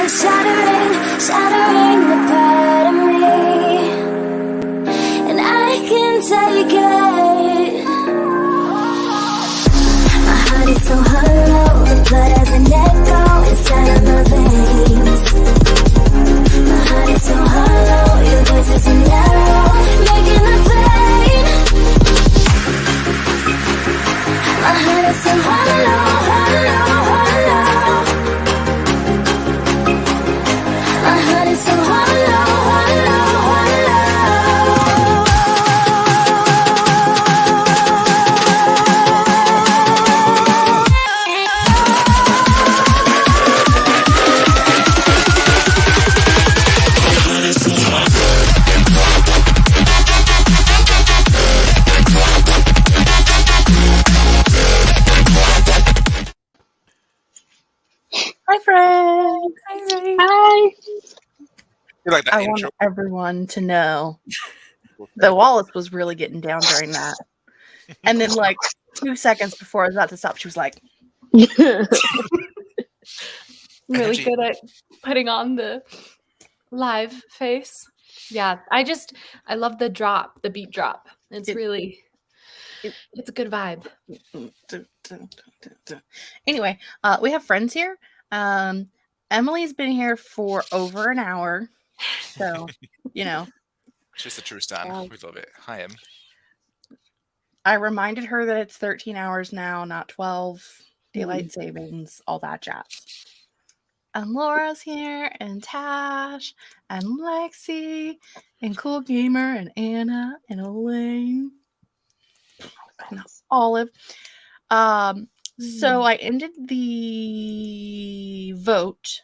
like shattering, shattering the part of me, and I can take it. My heart is so hollow, the blood has an echo inside of my veins. My heart is so hollow, your voice is so narrow, making the pain. My heart is so hollow, hollow, hollow. My heart is so hollow, hollow, hollow. Hi, friends. Hi. You like that I intro? want everyone to know that Wallace was really getting down during that. And then, like, 2 seconds before I was about to stop, she was like, Really Energy. good at putting on the live face. Yeah, I love the drop, the beat drop. It's really, it's a good vibe. Anyway, we have friends here. Emily's been here for over an hour. So, you know, She's the true stan. We love it. Hi, Em. I reminded her that it's 13 hours now, not 12. Daylight savings, all that jazz. And Laura's here, and Tash, and Lexi, and Cool Gamer, and Anna, and Elaine, and Olive. So I ended the vote.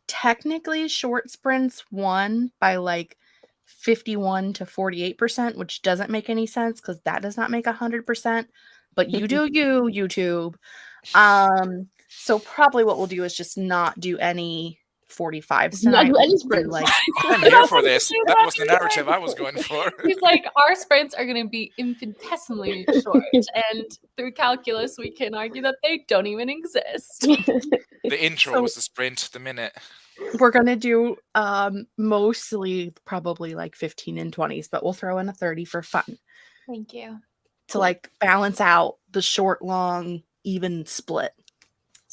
Technically, short sprints won by like 51 to 48%, which doesn't make any sense because that does not make 100%. But you do you, YouTube. So probably what we'll do is just not do any 45s tonight. Not do any We'll sprints. like I'm here for this. That was the narrative I was going for. He's like, our sprints are going to be infinitesimally short, and through calculus, we can argue that they don't even exist. The intro So- was the sprint, the minute. we're gonna do mostly probably like 15 and 20s, but we'll throw in a 30 for fun Thank you. to like balance out the short, long, even split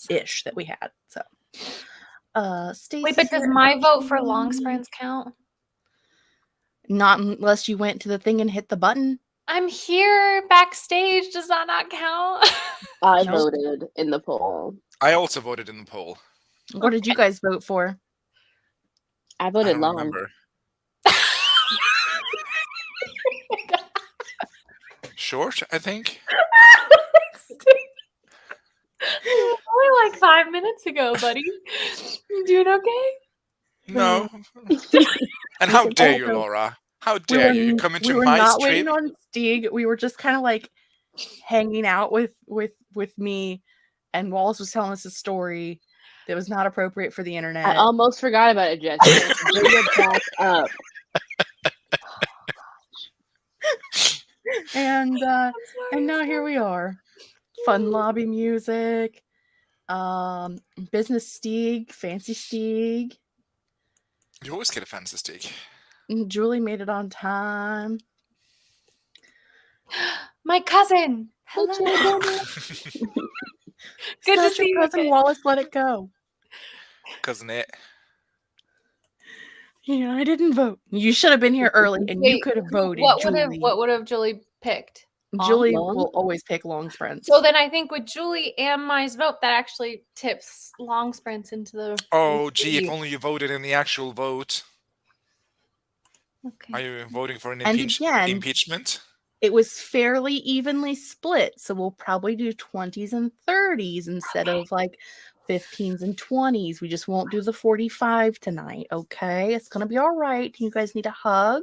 ish that we had. So Stacey, Wait, but does my vote for long sprints count? not unless you went to the thing and hit the button. I'm here backstage. Does that not count? I No. voted in the poll. I also voted in the poll. What did you guys vote for? I I voted don't long. remember. Short, I think. Only like 5 minutes ago, buddy. You doing okay? No. And how dare you, Laura? How dare you? You come into we were my not stream. waiting on Stieg. We were just kind of like hanging out with me, and Wallace was telling us a story that was not appropriate for the internet. I almost forgot about it, Jessica. Bring it back up. and now here we are. Fun lobby music, business Stieg, fancy Stieg. You always get a fancy stick. Julie made it on time. My cousin. Hello. Good to Special see you cousin again. Wallace let it go. Cousin it. Yeah, I didn't vote. You should have been here early, and you Wait, could have voted. What Julie. would have Julie picked? Julie long? will always pick long sprints. So then I think with Julie and my vote, that actually tips long sprints into the. Oh, gee, if only you voted in the actual vote. Okay. Are you voting for an And again- impeachment? It was fairly evenly split, so we'll probably do 20s and 30s instead of like 15s and 20s. We just won't do the 45 tonight, okay? It's gonna be all right. Do you guys need a hug?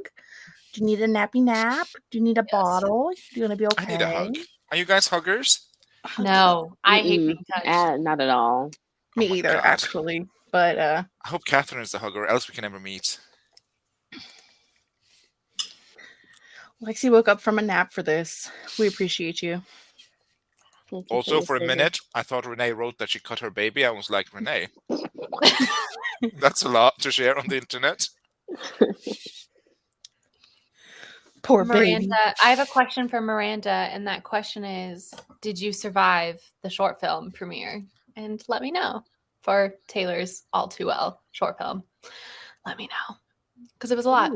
Do you need a nappy nap? Do you need a Yes. bottle? You're gonna be okay. I need a hug. Are you guys huggers? No, I hate being touched. Not at all. Me Oh my either, God. actually. But I hope Catherine is the hugger, else we can never meet. Lexi woke up from a nap for this. We appreciate you. Thank you Also, the for a service. minute, I thought Renee wrote that she cut her baby. I was like, Renee, That's a lot to share on the internet. Poor Miranda, baby. I have a question for Miranda, and that question is, did you survive the short film premiere? And let me know for Taylor's All Too Well short film. Let me know. Because it was a lot.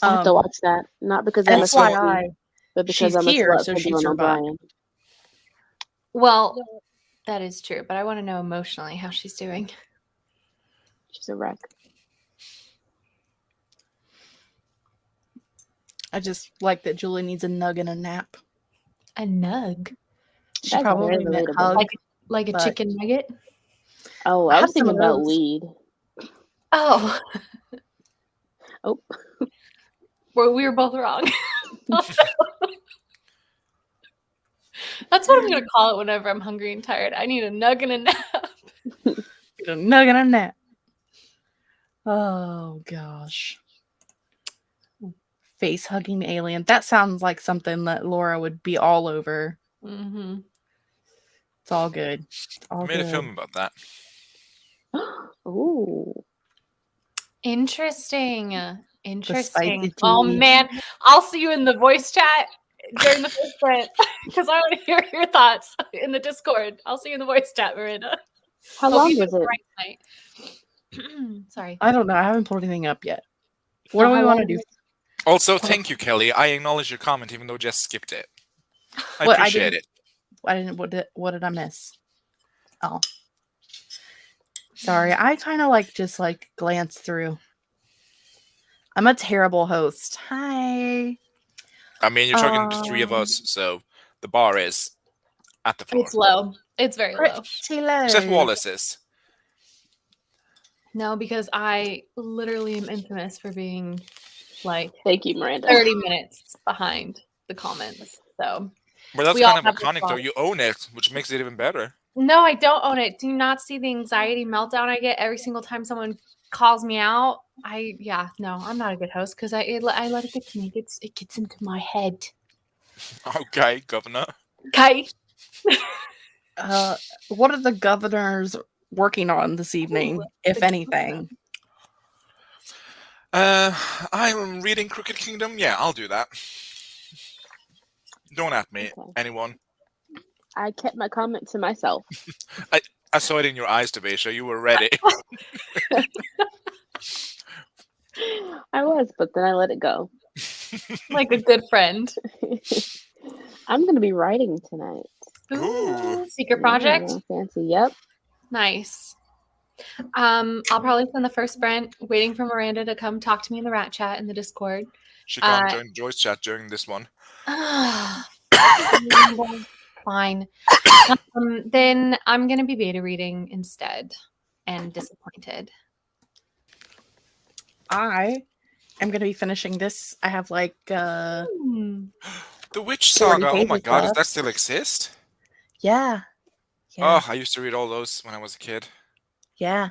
I have to watch that. Not because I'm a Also- slut, but because she's I'm a here, slut so for she Dylan survived. O'Brien. Well, that is true, but I want to know emotionally how she's doing. She's a wreck. I just like that Julie needs a nug and a nap. A nug? She That's probably very meant relatable. hug. Like a But- chicken nugget? Oh, I I have was some thinking of about those. weed. Oh. Oh. Well, we were both wrong. That's what I'm going to call it whenever I'm hungry and tired. I need a nug and a nap. Get a nug and a nap. Oh gosh. Face hugging alien. That sounds like something that Laura would be all over. Mm-hmm. It's all good. It's all I made a good. film about that. Ooh. Interesting. spicy Interesting. Oh, tea. man. I'll see you in the voice chat during the first sprint because I want to hear your thoughts in the Discord. I'll see you in the voice chat, Miranda. How Hope long you was do it? right tonight. Sorry. I don't know. I haven't pulled anything up yet. What do we how want to long do? was Also, thank you, Kelly. I acknowledge your comment, even though Jess skipped it. I What, I appreciate didn't- it. I didn't. What did I miss? Oh, sorry. I kind of just glance through. I'm a terrible host. Hi. I mean, you're talking to three of us, so the bar is at the floor. It's low. It's very low. Except Wallace's. No, because I literally am infamous for being like Thank you, Miranda. 30 minutes behind the comments. So But that's We all kind of have iconic, though. response. You own it, which makes it even better. no, I don't own it. Do you not see the anxiety meltdown I get every single time someone calls me out? No, I'm not a good host because I let it get to me. It gets into my head. Okay, Governor. Okay. What are the governors working on this evening, if anything? I'm reading Crooked Kingdom. Yeah, I'll do that. Don't at me, Okay. anyone. I kept my comment to myself. I saw it in your eyes, Devasia. You were ready. I was, but then I let it go. Like a good friend. I'm going to be writing tonight. Ooh. Secret project. Yeah, fancy. Yep. Nice. I'll probably spend the first sprint waiting for Miranda to come talk to me in the rat chat in the Discord. She can't join Joy's chat during this one. Fine. Then I'm going to be beta reading instead and disappointed. I am going to be finishing this. I have The Witch 40 Saga. Oh my pages god, does left. that still exist? yeah. Oh, I used to read all those when I was a kid. Yeah.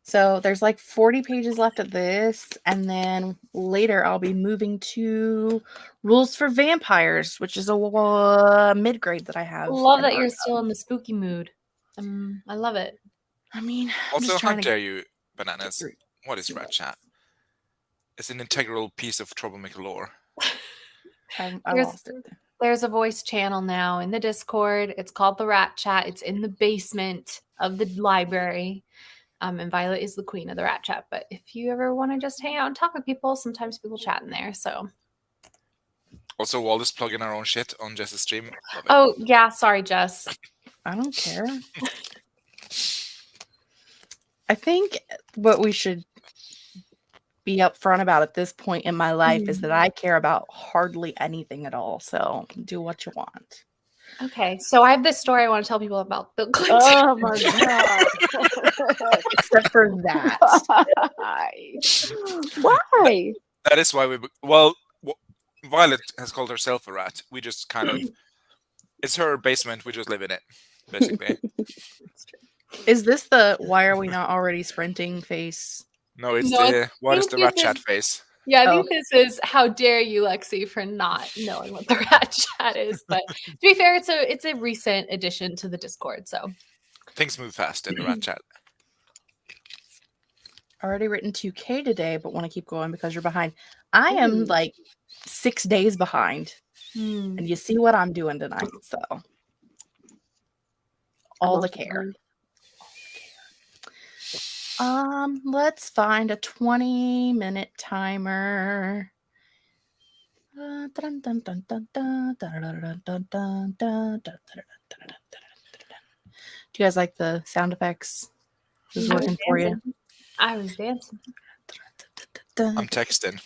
So there's 40 pages left of this, and then later I'll be moving to Rules for Vampires, which is a mid-grade that I have. Love in that you're art. still in the spooky mood. I love it. I mean, I'm Also, just how trying to dare you, Bananas? through- What is see Rat what- Chat? It's an integral piece of Troublemaker lore. I Here's- lost it. There's a voice channel now in the Discord. It's called the Rat Chat. It's in the basement of the library. And Violet is the queen of the Rat Chat. But if you ever want to just hang out and talk with people, sometimes people chat in there. So, Also, Wallace plugging our own shit on Jess's stream. Love it. oh yeah, sorry, Jess. I don't care. I think what we should be upfront about at this point in my life is that I care about hardly anything at all. So do what you want. Okay, so I have this story I want to tell people about Bill Clinton. Oh my god. Except for that. Why? That is why we. Well, Violet has called herself a rat. We just kind of. It's her basement. We just live in it, basically. Is this the why are we not already sprinting face? No, it's No, the what is the think Rat this Chat is- face? Yeah, I Oh. think this is how dare you, Lexi, for not knowing what the Rat Chat is. But to be fair, it's a recent addition to the Discord. So Things move fast in the Rat Chat. Already written 2K today, but want to keep going because you're behind. I am Ooh. like 6 days behind. Hmm. And you see what I'm doing tonight, so I'm all the also care. behind. Let's find a 20-minute timer. Do you guys like the sound effects? Is I was working for you? dancing. I was dancing. I'm texting.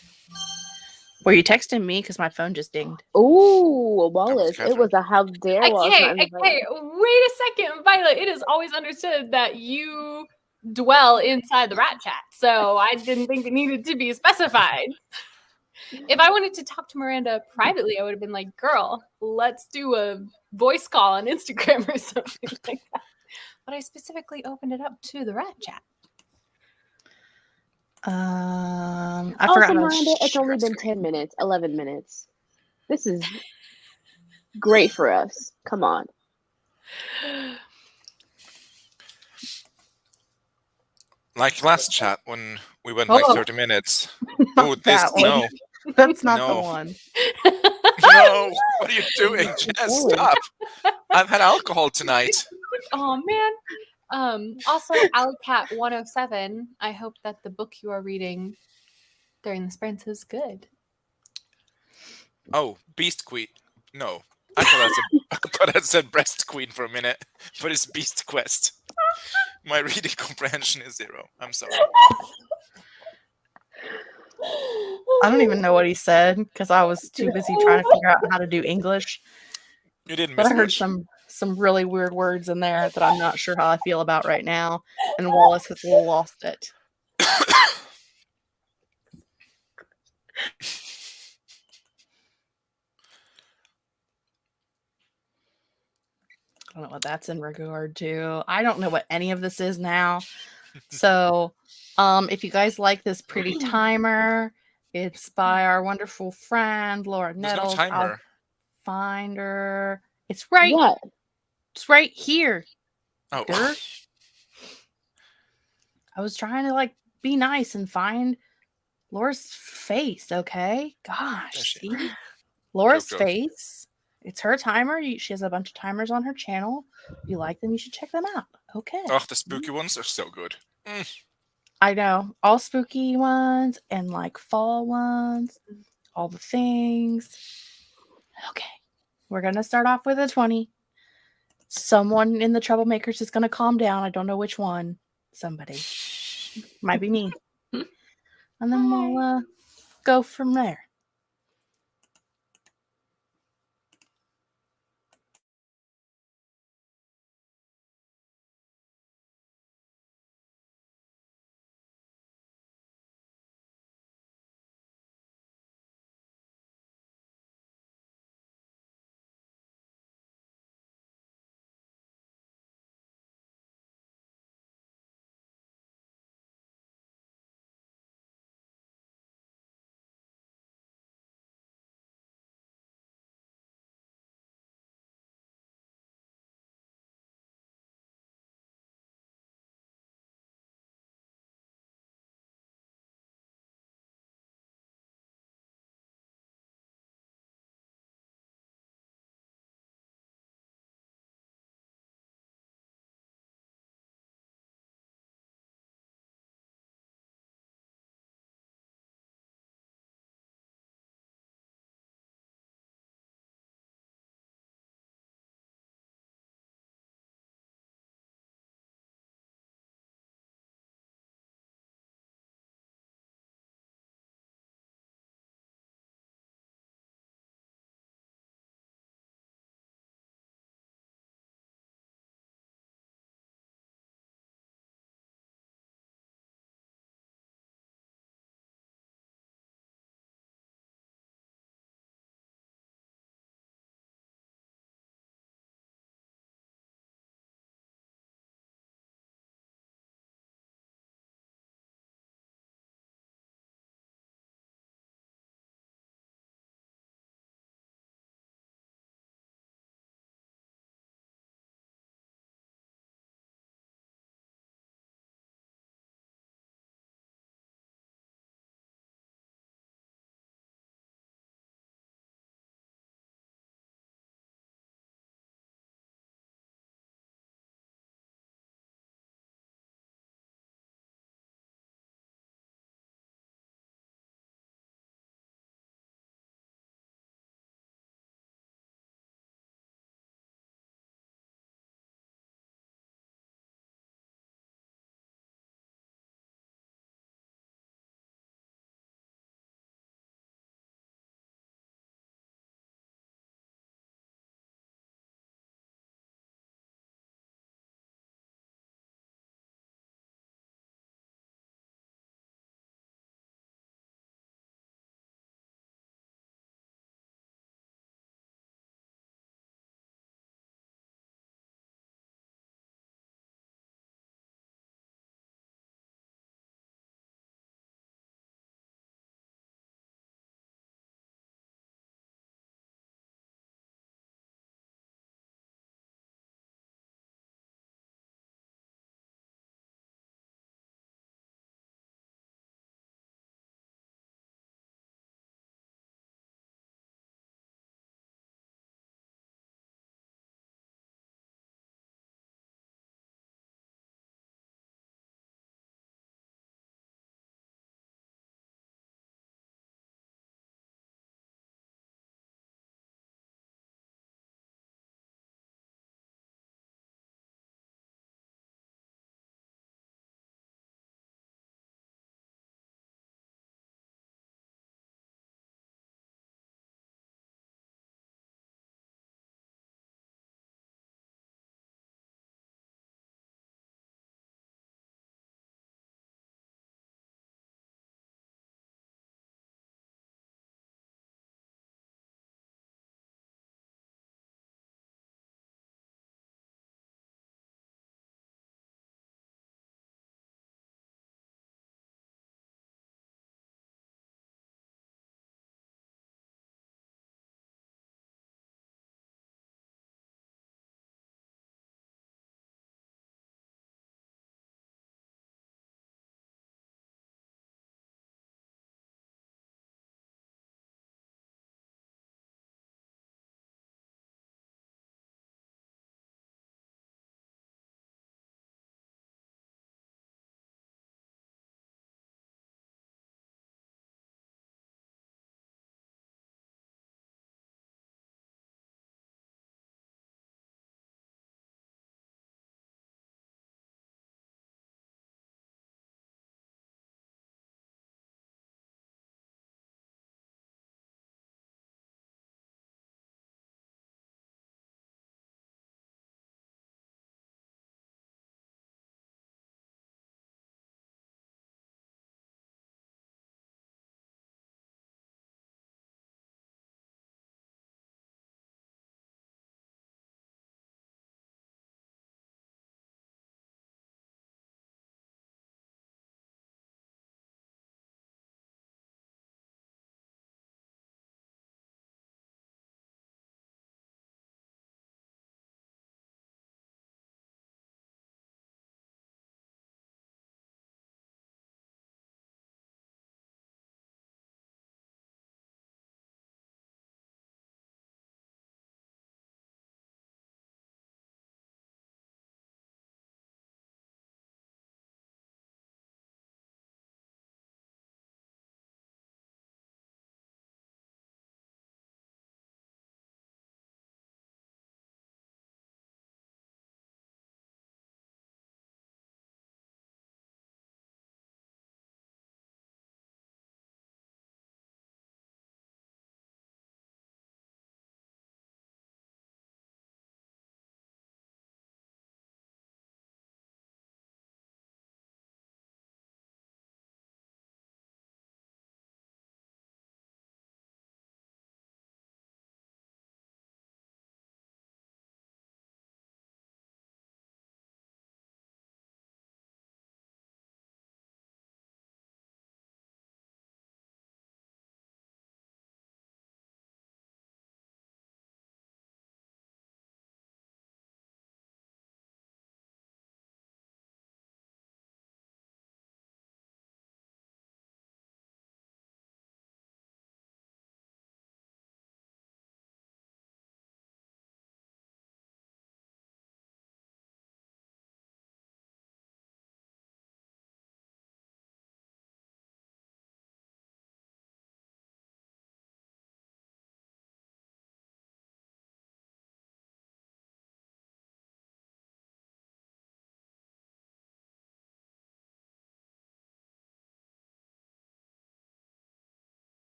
Were you texting me? Because my phone just dinged. Ooh, Wallace. It Catherine. was a how dare Wallace Okay, not invite okay, wait a second, Violet. It is always understood that you dwell inside the rat chat, so I didn't think it needed to be specified. If I wanted to talk to Miranda privately, I would have been like, "Girl, let's do a voice call on Instagram or something like that." But I specifically opened it up to the rat chat. I Also, forgot. Miranda, it's only been 10 minutes, 11 minutes. This is great for us. Come on. Like last chat when we went Oh. like 30 minutes. Oh, this that one. no. That's not the No. one. No. What are you doing, Jess? going? Stop. I've had alcohol tonight. Oh man. Also, Alleycat 107. I hope that the book you are reading during the sprints is good. Oh, Beast Queen. No. I thought I said Breast Queen for a minute, but it's Beast Quest. My reading comprehension is 0. I'm sorry. I don't even know what he said because I was too busy trying to figure out how to do English. You didn't But miss I heard much. some really weird words in there that I'm not sure how I feel about right now. And Wallace has a little lost it. I don't know what that's in regard to. I don't know what any of this is now. So, if you guys like this pretty timer, it's by our wonderful friend Laura There's no Nettles. I'll timer. find her. It's right. What? It's right here. Oh. Dirt. I was trying to like be nice and find Laura's face. Okay, gosh, There she- see Laura's Joke, joke. face. It's her timer. She has a bunch of timers on her channel. If you like them, you should check them out. Okay. Oh, the spooky ones are so good. I know. All spooky ones and like fall ones. All the things. Okay. We're going to start off with a 20. Someone in the Troublemakers is going to calm down. I don't know which one. Somebody. Might be me. And then we'll go from there.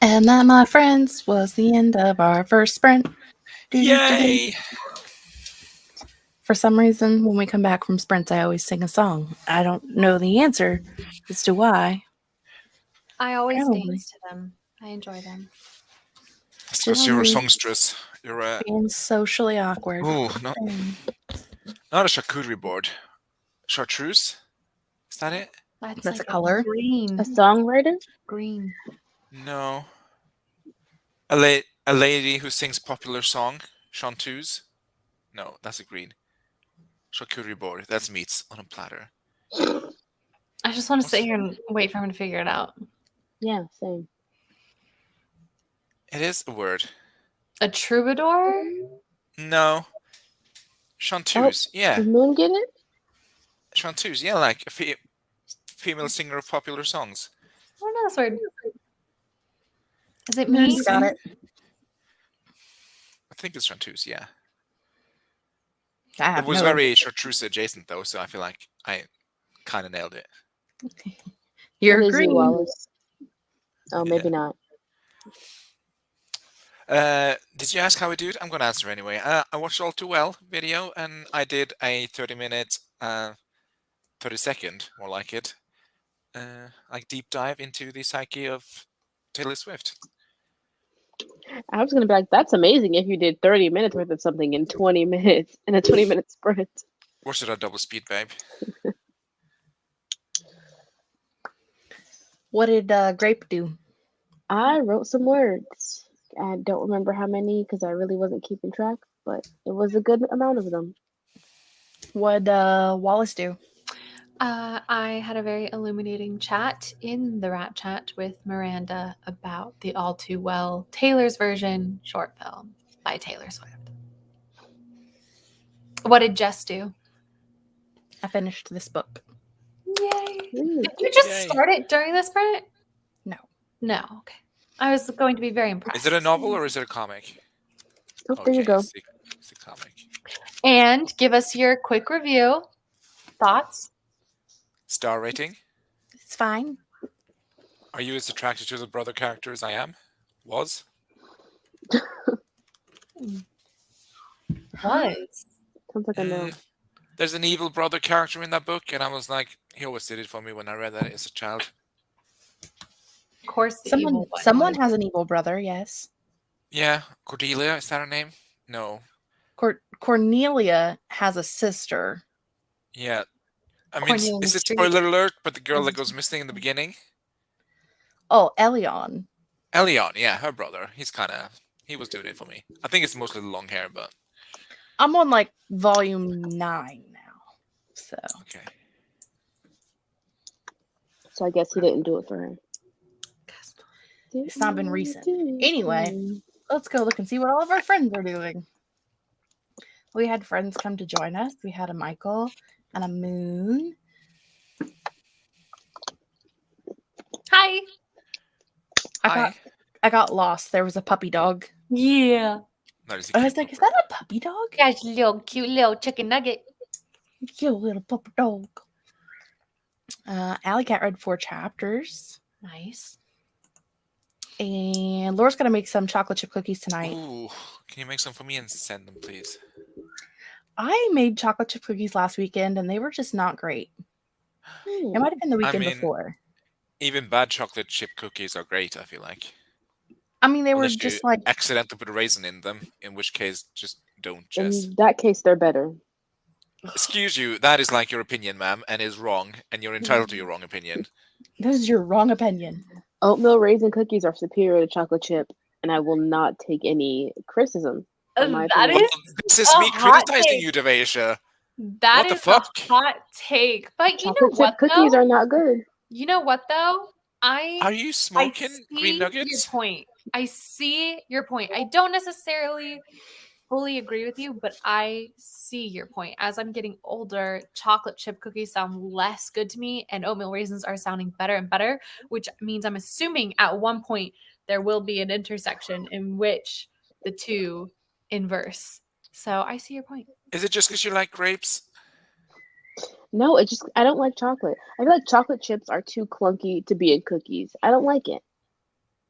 And that, my friends, was the end of our first sprint. Yay! For some reason, when we come back from sprints, I always sing a song. I don't know the answer as to why. I always Probably. dance to them. I enjoy them. It's because you're a Probably. songstress. You're a... Being socially awkward. Ooh, not a charcuterie board. Chartreuse? Is that it? That's like a color. Green. A songwriter? Green. No. A lady who sings popular song. Chanteuse? No, that's a green. Charcuterie board. That's meats on a platter. I just want to sit What's- here and wait for him to figure it out. Yeah, same. It is a word. A troubadour? No. Chanteuse. Yeah. Did Moon get it? Chanteuse. Yeah, like a female singer of popular songs. I don't know this word. Is it Moon's me? got it. I think it's chanteuse, yeah. I have It was no very chartreuse adjacent though, so I feel like I kind of nailed it. You're What is green. you, Wallace? Oh, Yeah. maybe not. Did you ask how I do it? I'm gonna answer anyway. I watched All Too Well video, and I did a 30-minute, 30-second, more like it, like deep dive into the psyche of Taylor Swift. I was gonna be like, that's amazing if you did 30 minutes worth of something in 20 minutes in a 20-minute sprint. Watch it at double speed, babe. What did Grape do? I wrote some words. I don't remember how many because I really wasn't keeping track, but it was a good amount of them. What Wallace do? I had a very illuminating chat in the Rat Chat with Miranda about the All Too Well Taylor's version short film by Taylor Swift. What did Jess do? I finished this book. Yay! Mm. Did you just Yay. start it during the sprint? No. No. Okay. I was going to be very impressed. Is it a novel or is it a comic? Oh, there you go. It's a comic. And give us your quick review, thoughts. Star rating? It's fine. Are you as attracted to the brother character as I am? Was? Was. Sounds like I know. There's an evil brother character in that book, and I was like, he always did it for me when I read that as a child. Of course, the evil one Someone was. has an evil brother. Yes. Yeah, Cordelia, is that her name? No. Cornelia has a sister. Yeah. I mean, Cornelia is it Street. spoiler alert? But the girl that goes missing in the beginning? Oh, Elion. Elion, yeah, her brother. He was doing it for me. I think it's mostly the long hair, but I'm on like volume 9 now. So okay. So I guess he didn't do it for her. it's not been recent. Anyway, let's go look and see what all of our friends are doing. We had friends come to join us. We had a Michael and a Moon. Hi. I got lost. There was a puppy dog. Yeah. That is a I was cute like, is number. that a puppy dog? Guys, little cute little chicken nugget. Cute little puppy dog. Alley Cat read 4 chapters. Nice. And Laura's going to make some chocolate chip cookies tonight. Ooh, can you make some for me and send them, please? I made chocolate chip cookies last weekend and they were just not great. It might have been the weekend mean- before. Even bad chocolate chip cookies are great, I feel like. I mean, they were Unless you just like accidentally put a raisin in them, in which case, just don't, In Jess. that case, they're better. Excuse you, that is like your opinion, ma'am, and is wrong, and you're entitled to your wrong opinion. that is your wrong opinion. Oatmeal raisin cookies are superior to chocolate chip, and I will not take any criticism. For my That opinion. is This is a me hot criticizing take. you, Devasia. That What the is fuck? a hot take. But you know Chocolate chip what cookies though? are not good. You know what though? Are you I smoking see green your nuggets? point. I see your point. I don't necessarily fully agree with you, but I see your point. As I'm getting older, chocolate chip cookies sound less good to me, and oatmeal raisins are sounding better and better, which means I'm assuming at one point there will be an intersection in which the two inverse. So I see your point. Is it just because you like grapes? No, it just I don't like chocolate. I feel like chocolate chips are too clunky to be in cookies. I don't like it.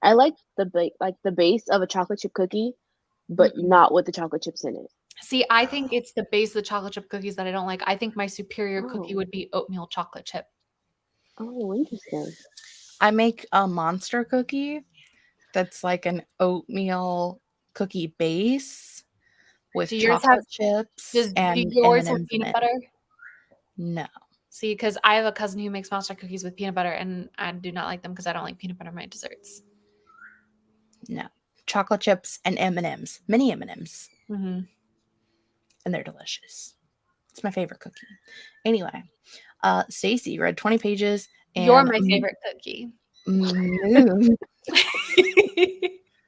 I like the base of a chocolate chip cookie, but Mhm. not with the chocolate chips in it. See, I think it's the base of the chocolate chip cookies that I don't like. I think my superior cookie Oh. would be oatmeal chocolate chip. Oh, interesting. I make a monster cookie that's like an oatmeal cookie base with Do yours chocolate have- chips Do and yours have M&Ms in peanut it. butter? No. See, because I have a cousin who makes monster cookies with peanut butter, and I do not like them because I don't like peanut butter in my desserts. No. Chocolate chips and M&Ms. Mini M&Ms. Mm-hmm. And they're delicious. It's my favorite cookie. Anyway, Stacy read 20 pages. And You're my favorite cookie. Moon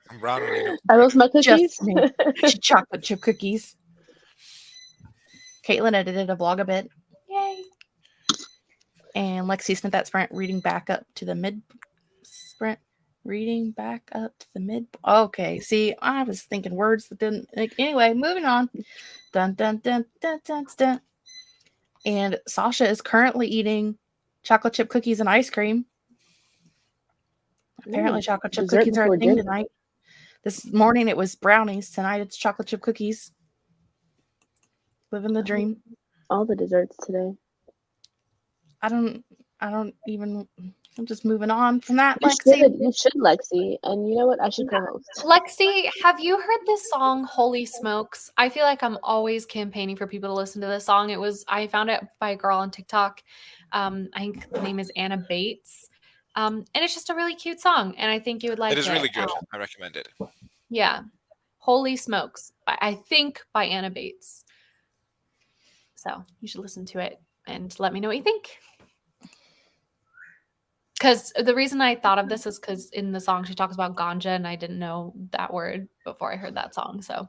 I'm brown when you know. Are those my cookies? just made chocolate chip cookies. Caitlin edited a vlog a bit. Yay. And Lexi spent that sprint reading back up to the mid sprint. Reading back up to the mid. Okay, see, I was thinking words that didn't. Like, anyway, moving on. Dun dun dun dun dun dun. And Sasha is currently eating chocolate chip cookies and ice cream. Apparently, chocolate chip dessert cookies are before a thing dinner. tonight. This morning it was brownies. Tonight it's chocolate chip cookies. Living the dream. All the desserts today. I don't even. I'm just moving on from that. You Lexi. should, Lexi. And you know what? I should co-host. Lexi, have you heard this song, Holy Smokes? I feel like I'm always campaigning for people to listen to this song. I found it by a girl on TikTok. I think the name is Anna Bates. And it's just a really cute song. And I think you would like it. It is really good. I recommend it. Yeah. Holy Smokes. I think by Anna Bates. So you should listen to it and let me know what you think. Because the reason I thought of this is because in the song she talks about ganja, and I didn't know that word before I heard that song. So,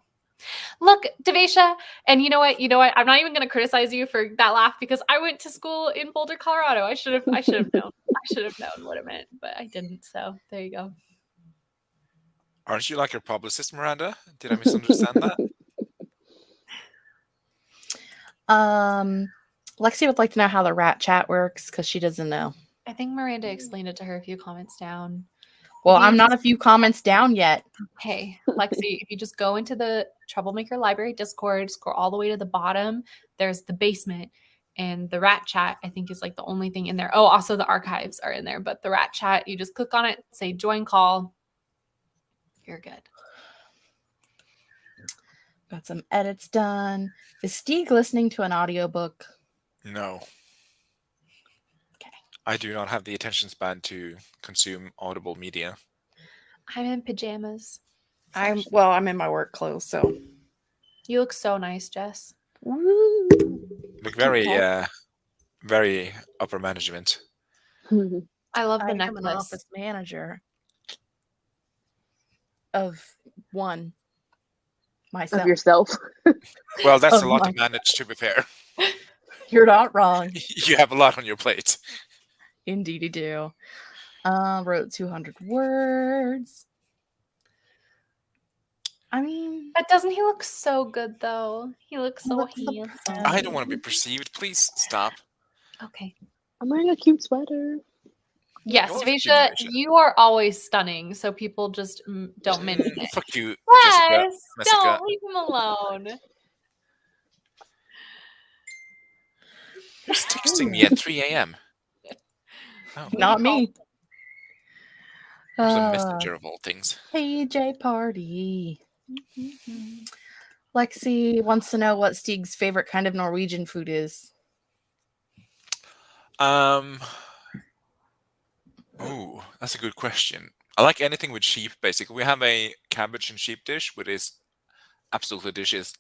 look, Devasia, and you know what? I'm not even going to criticize you for that laugh because I went to school in Boulder, Colorado. I should have known. I should have known what it meant, but I didn't. So there you go. Aren't you like your publicist, Miranda? Did I misunderstand that? Lexi would like to know how the rat chat works because she doesn't know. I think Miranda explained it to her a few comments down. Well, I'm not a few comments down yet. Hey, Lexi, if you just go into the Troublemaker Library Discord, scroll all the way to the bottom, there's the basement, and the rat chat, I think, is like the only thing in there. Oh, also the archives are in there, but the rat chat, you just click on it, say join call. You're good. Got some edits done. Is Stieg listening to an audiobook? No. Okay. I do not have the attention span to consume audible media. I'm in pajamas. I'm in my work clothes, so. You look so nice, Jess. Woo. Look very, Okay. very upper management. I love the I am an necklace. office manager of one. Myself. Of yourself. Well, that's Oh a lot my- to manage, to be fair. You're not wrong. You have a lot on your plate. Indeed, you do. Wrote 200 words. I mean, But doesn't he look so good, though? He looks so looks so handsome. I don't want to be perceived. Please stop. Okay. I'm wearing a cute sweater. Yes, Yours, Devasia, Devasia. you are always stunning, so people just don't mention it. Fuck you, Jessica. Yes, Jessica. don't leave him alone. Who's texting me at 3 a.m.? Oh. not me. It was a messenger of all things. PJ party. Lexi wants to know what Stig's favorite kind of Norwegian food is. Oh, that's a good question. I like anything with sheep, basically. We have a cabbage and sheep dish, which is absolutely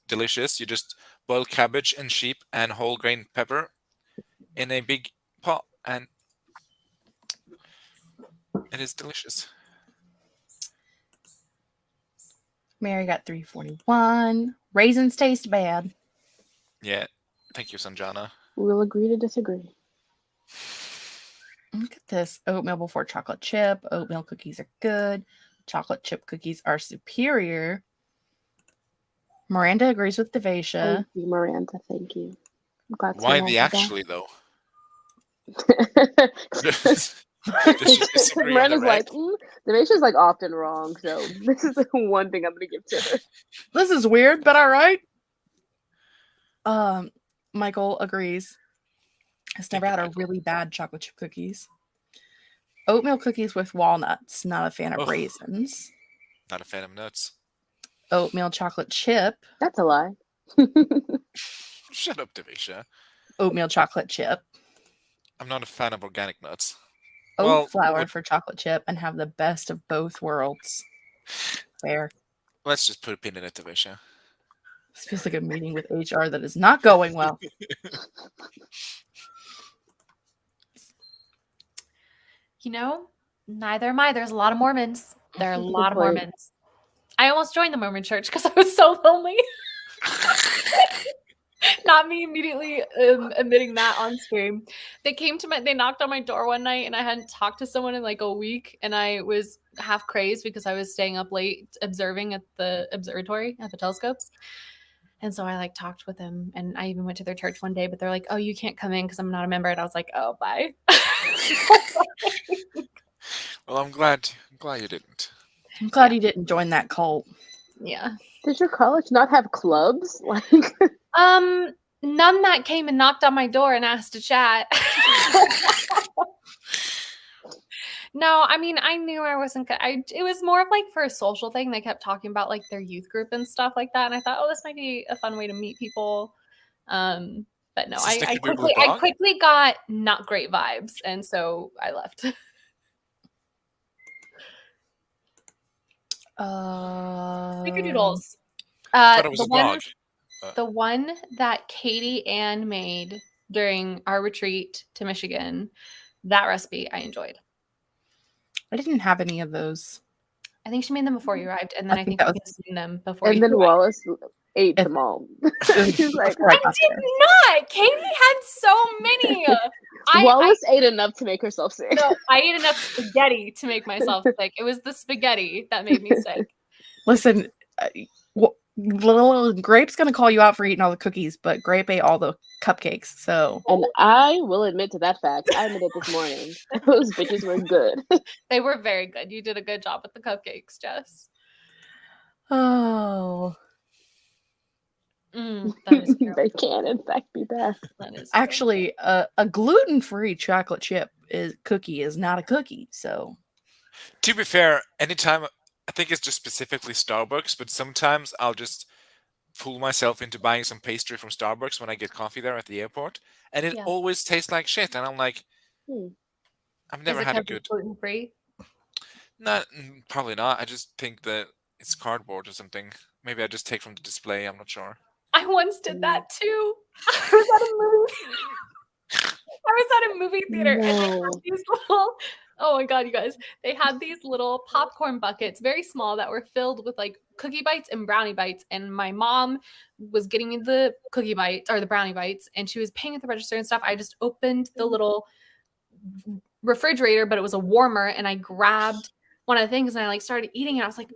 delicious. You just boil cabbage and sheep and whole grain pepper in a big pot, and it is delicious. Mary got 341. Raisins taste bad. Yeah. Thank you, Sanjana. We'll agree to disagree. Look at this. Oatmeal before chocolate chip. Oatmeal cookies are good. Chocolate chip cookies are superior. Miranda agrees with Devasia. Thank you, Miranda. Thank you. I'm glad Why someone the else actually, though? did Does she that. disagree on the Miranda's reg? like, Devasia's like often wrong, so this is the one thing I'm gonna give to her. This is weird, but all right. Michael agrees. Has never had a really bad chocolate chip cookies. Oatmeal cookies with walnuts. Not a fan of Ugh. raisins. Not a fan of nuts. Oatmeal chocolate chip. That's a lie. Shut up, Devasia. Oatmeal chocolate chip. I'm not a fan of organic nuts. Oat Well, flour would- for chocolate chip and have the best of both worlds. Fair. Let's just put a pin in it, Devasia. This feels like a meeting with HR that is not going well. You know, neither am I. There's a lot of Mormons. There are a lot of point. Mormons. I almost joined the Mormon church because I was so lonely. Not me immediately admitting that on stream. They knocked on my door one night and I hadn't talked to someone in like a week and I was half crazed because I was staying up late observing at the observatory at the telescopes. And so I like talked with them and I even went to their church one day, but they're like, oh, you can't come in because I'm not a member. And I was like, oh, bye. Well, I'm glad you didn't. I'm glad you didn't join that cult. Yeah. Did your college not have clubs? Like, None that came and knocked on my door and asked to chat. No, I mean, I knew I wasn't. It was more of like for a social thing. They kept talking about like their youth group and stuff like that, and I thought, oh, this might be a fun way to meet people. But no, Is this the I Google blog? quickly got not great vibes, and so I left. Snickerdoodles. I thought it was a blog. The one that Katie Ann made during our retreat to Michigan, that recipe I enjoyed. I didn't have any of those. I think she made them before you arrived, and then I I think think that we was- consumed them before and you then arrived. Wallace ate them all. She's like, Before I I got did there. not! Katie had so many! Wallace ate enough to make herself sick. No, I ate enough spaghetti to make myself sick. It was the spaghetti that made me sick. Listen, little Grape's gonna call you out for eating all the cookies, but Grape ate all the cupcakes. So And I will admit to that fact. I admitted this morning. Those bitches were good. They were very good. You did a good job with the cupcakes, Jess. oh, That is true. They can, in fact, be bad. That is true. actually, a gluten-free chocolate chip cookie is not a cookie. So To be fair, anytime I think it's just specifically Starbucks, but sometimes I'll just fool myself into buying some pastry from Starbucks when I get coffee there at the airport, and it Yeah. always tastes like shit. And I'm like, Hmm. I've never had a good. gluten free. Probably not. I just think that it's cardboard or something. Maybe I just take from the display. I'm not sure. I once did that too. I was at a movie theater and they had No. these little, oh my god, you guys, they had these little popcorn buckets, very small, that were filled with like cookie bites and brownie bites. And my mom was getting me the cookie bites or the brownie bites, and she was paying at the register and stuff. I just opened the little refrigerator, but it was a warmer, and I grabbed one of the things and I like started eating it. I was like,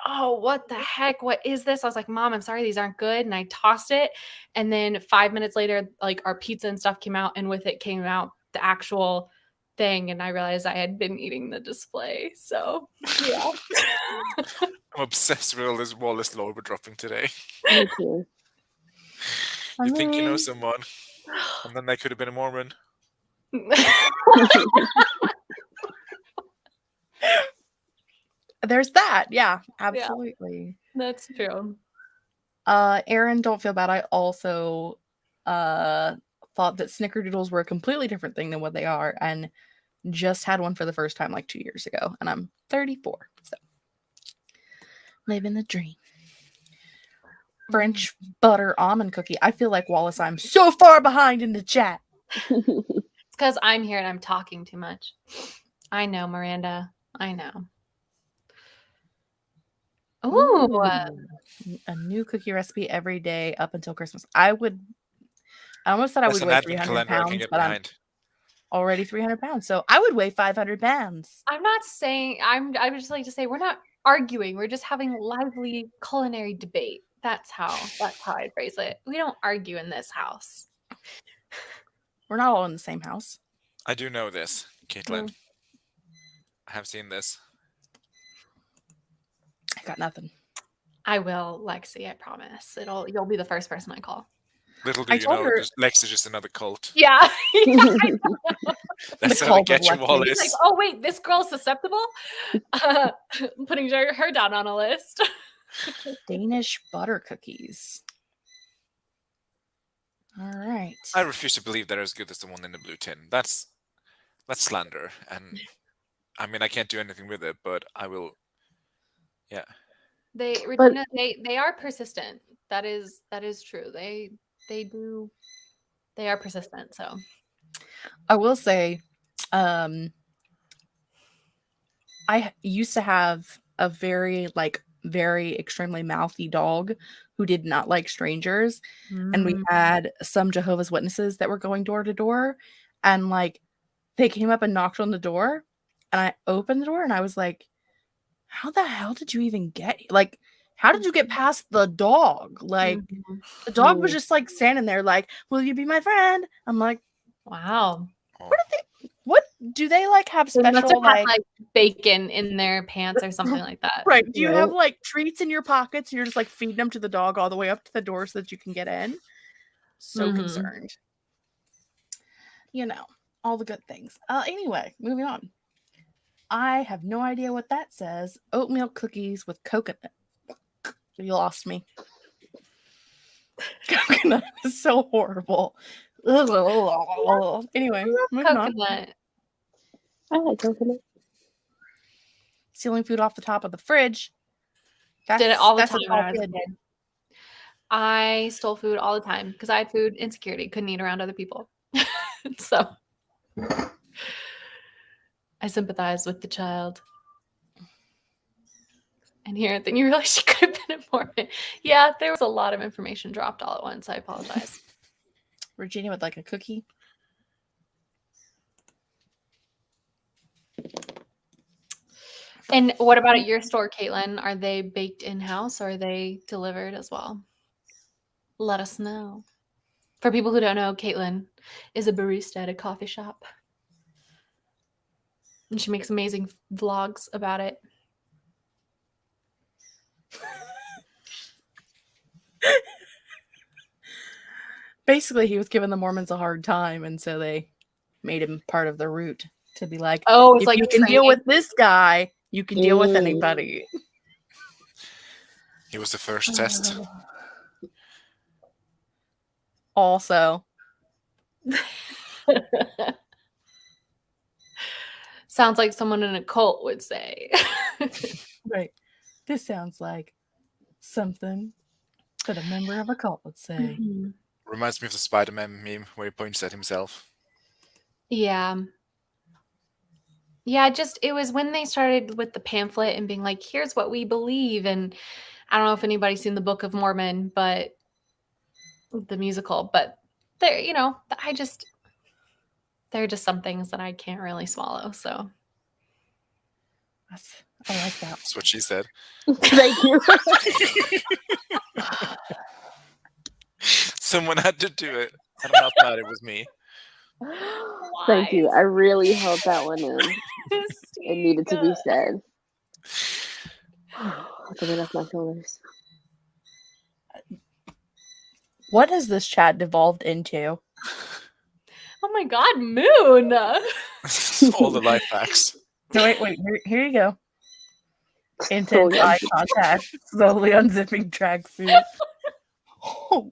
oh, what the heck? What is this? I was like, Mom, I'm sorry, these aren't good. And I tossed it. And then 5 minutes later, like our pizza and stuff came out, and with it came out the actual thing. And I realized I had been eating the display. So yeah. I'm obsessed with all this Wallace lore we're dropping today. Me too. You think you know someone, and then they could have been a Mormon. there's that. Yeah, absolutely. That's true. Aaron, don't feel bad. I also thought that snickerdoodles were a completely different thing than what they are, and just had one for the first time like 2 years ago, and I'm 34, so living the dream. French butter almond cookie. I feel like, Wallace, I'm so far behind in the chat. It's because I'm here and I'm talking too much. I know, Miranda. I know. Ooh. A new cookie recipe every day up until Christmas. I almost said I That's would an weigh advent 300 calendar I can pounds, get but I'm behind. already 300 pounds, so I would weigh 500 pounds. I'm not saying, I would just like to say we're not arguing. We're just having lively culinary debate. That's how I'd phrase it. We don't argue in this house. We're not all in the same house. I do know this, Caitlin. I have seen this. I got nothing. I will, Lexi, I promise. You'll be the first person I call. Little do I you told know, her- Lex is just another cult. Yeah. That's The how we cult of get you, Lexi. It's Wallace. like, oh wait, this girl's susceptible? Putting her down on a list. Danish butter cookies. All right. I refuse to believe they're as good as the one in the blue tin. That's slander, and I mean I can't do anything with it, but I will. Yeah. Regina, they are persistent. That is true. They are persistent. So I will say, I used to have a very extremely mouthy dog who did not like strangers. And we had some Jehovah's Witnesses that were going door to door, and like they came up and knocked on the door, and I opened the door and I was like, how the hell did you even get, like, how did you get past the dog? Like the dog was just like standing there like, will you be my friend? I'm like, wow. what do they like have They must special have had, like bacon in their pants or something like that. right? Do you have like treats in your pockets and you're just like feeding them to the dog all the way up to the door so that you can get in? So concerned. You know, all the good things. Anyway, moving on. I have no idea what that says. Oatmeal cookies with coconut. You lost me. Coconut is so horrible. Anyway, moving on. I like coconut. Stealing food off the top of the fridge. Did it all the that's a time when I was a kid. kid. I stole food all the time because I had food insecurity. Couldn't eat around other people. So I sympathize with the child. And here, then you realize she could have been informant. Yeah, there was a lot of information dropped all at once. I apologize. Virginia would like a cookie. And what about at your store, Caitlin? Are they baked in-house or are they delivered as well? Let us know. For people who don't know, Caitlin is a barista at a coffee shop. And she makes amazing vlogs about it. Basically, he was giving the Mormons a hard time, and so they made him part of the route to be like, oh, it's if like you can deal with this guy, you can deal with anybody. He was the first test. Also, sounds like someone in a cult would say. right. This sounds like something that a member of a cult would say. Mm-hmm. Reminds me of the Spider-Man meme where he points at himself. Yeah. Yeah, it was when they started with the pamphlet and being like, here's what we believe. And I don't know if anybody's seen the Book of Mormon, but the musical, but there, there are just some things that I can't really swallow. So I like that. That's what she said. Thank you. Someone had to do it. I'm not mad it was me. Thank you. I really held that one in. It needed to be said. I'll take it off my shoulders. What has this chat devolved into? Oh my God, Moon. All the life hacks. No, wait. Here you go. Intense eye contact, slowly unzipping tracksuit. Oh,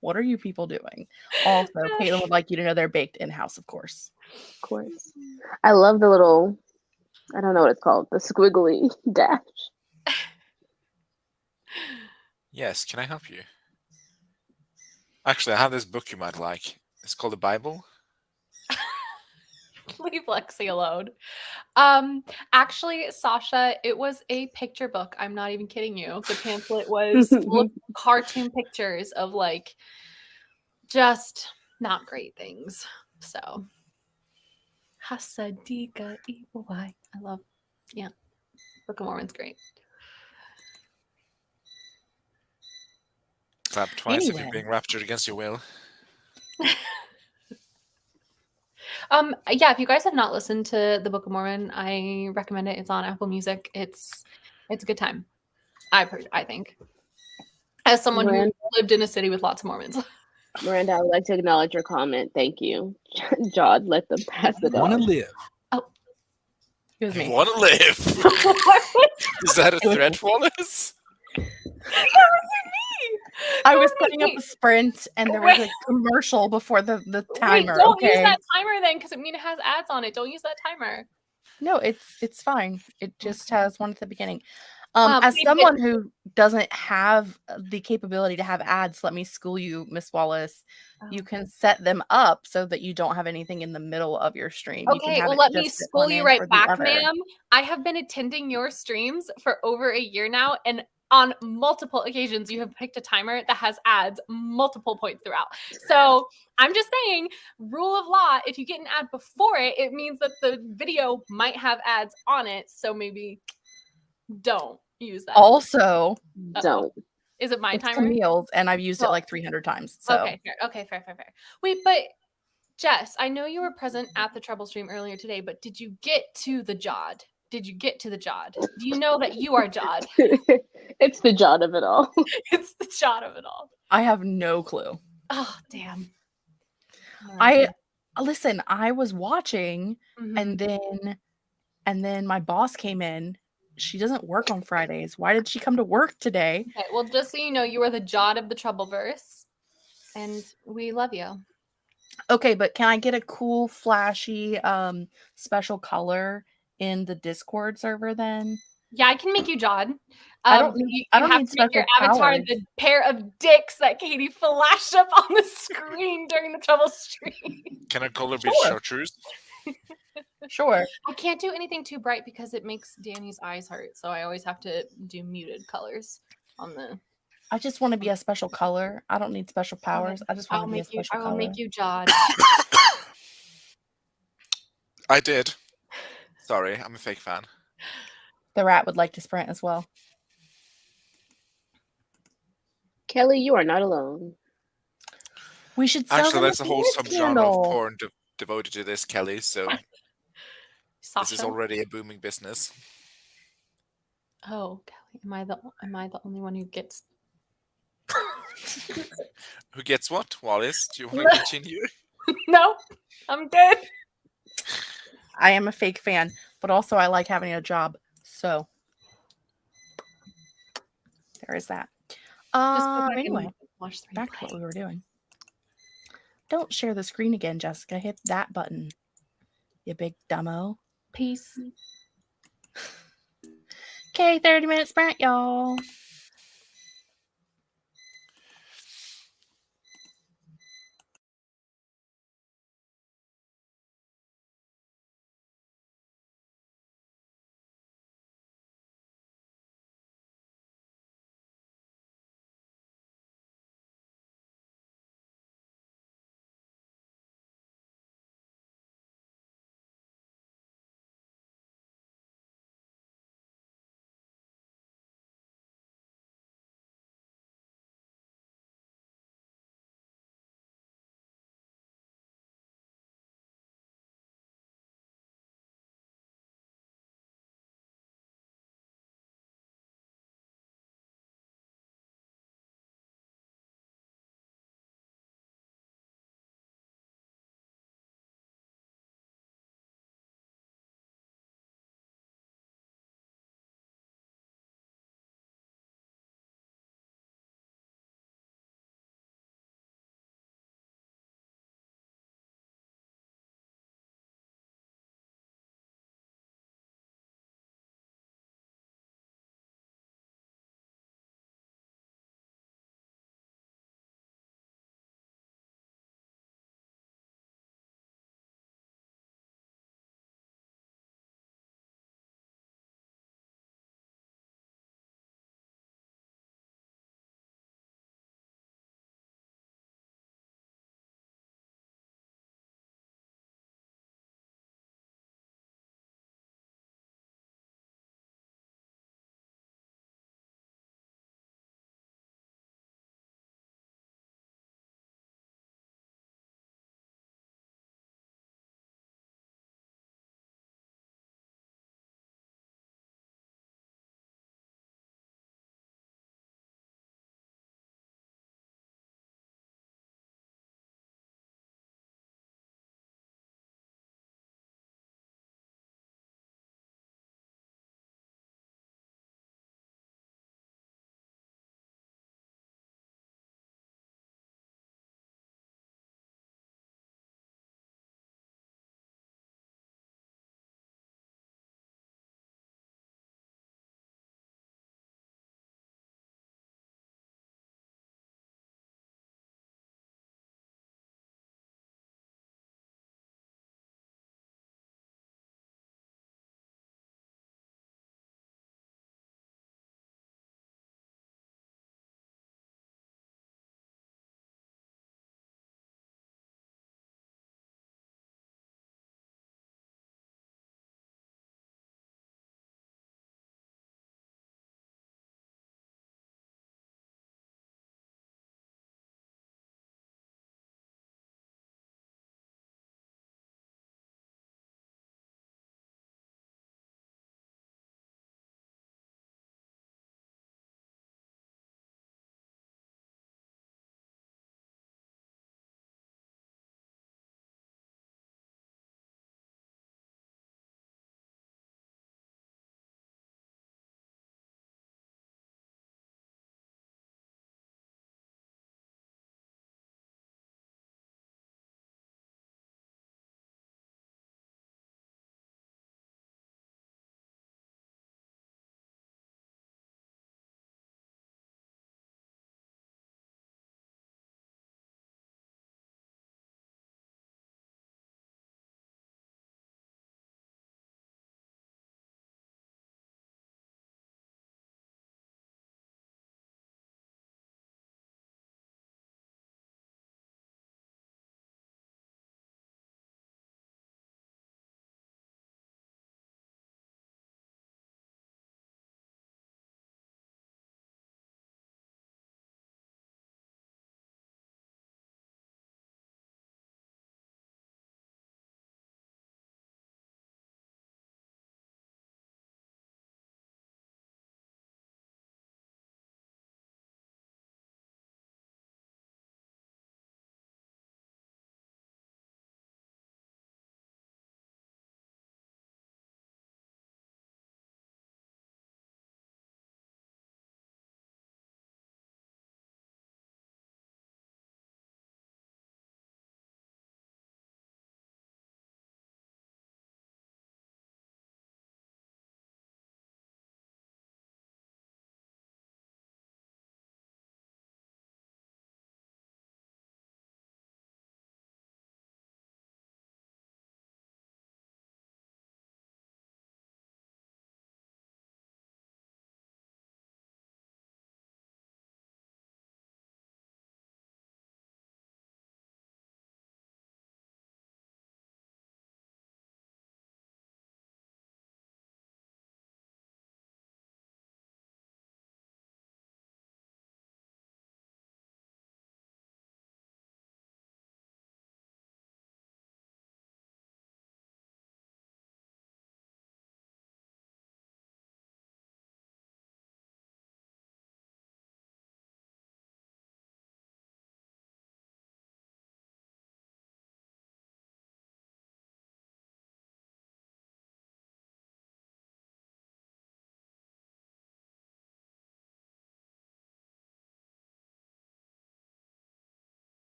what are you people doing? Also, Caitlin would like you to know they're baked in-house, of course. Of course. I love the little, I don't know what it's called, the squiggly dash. Yes, can I help you? Actually, I have this book you might like. It's called the Bible. Leave Lexi alone. Actually, Sasha, it was a picture book. I'm not even kidding you. The pamphlet was full of cartoon pictures of like just not great things. So Hasadika Iwai. I love, yeah. Book of Mormon's great. Clap twice if Anyway. you're being raptured against your will. Yeah, if you guys have not listened to the Book of Mormon, I recommend it. It's on Apple Music. It's a good time. I think. As someone who lived in a city with lots of Mormons. Miranda, I would like to acknowledge your comment. Thank you. Jod, let them pass the dog. Want to live. Excuse me. Want to live? Is that a threat, Wallace? I was putting up a sprint and there was a commercial before the timer. Wait, don't use okay? that timer then, because it has ads on it. Don't use that timer. No, it's fine. It just has one at the beginning. Wait, As someone who doesn't have the capability to have ads, let me school you, Miss Wallace. You can set them up so that you don't have anything in the middle of your stream. You can Okay, have well, it let me just sit school one you end right or the back, other. ma'am. I have been attending your streams for over a year now, and on multiple occasions, you have picked a timer that has ads multiple points throughout. So I'm just saying, rule of law, if you get an ad before it, it means that the video might have ads on it. So maybe don't use that. Also, Don't. Is it my it's timer? Camille's, and I've used it Oh. like 300 times. So Okay, fair. Okay, fair. Wait, but Jess, I know you were present at the Trouble stream earlier today, but did you get to the Jod? Did you get to the Jod? Do you know that you are Jod? It's the Jod of it all. It's the Jod of it all. I have no clue. Oh, damn. Listen, I was watching Mhm. and then my boss came in. She doesn't work on Fridays. Why did she come to work today? Okay, well, just so you know, you are the Jod of the Troubleverse, and we love you. Okay, but can I get a cool, flashy, special color in the Discord server then? Yeah, I can make you Jod. I don't need. You I don't have need to make your special avatar powers. the pair of dicks that Katie flashed up on the screen during the Trouble stream. Can a color be Sure. chartreuse? Sure. I can't do anything too bright because it makes Danny's eyes hurt, so I always have to do muted colors on the. I just want to be a special color. I don't need special powers. I just want to be a special I will color. make you Jod. I did. Sorry, I'm a fake fan. The rat would like to sprint as well. Kelly, you are not alone. We should sell Actually, them there's a whole Venus subgenre candle. of porn devoted to this, Kelly, so this is Sasha. already a booming business. Oh, Kelly, am I the only one who gets? Who gets what, Wallace? Do you want to continue? No, I'm good. I am a fake fan, but also I like having a job. So there is that. Just go back and Anyway, watch the back to replay. what we were doing. Don't share the screen again, Jessica. Hit that button, you big dumbo. Peace. Okay, 30-minute sprint, y'all.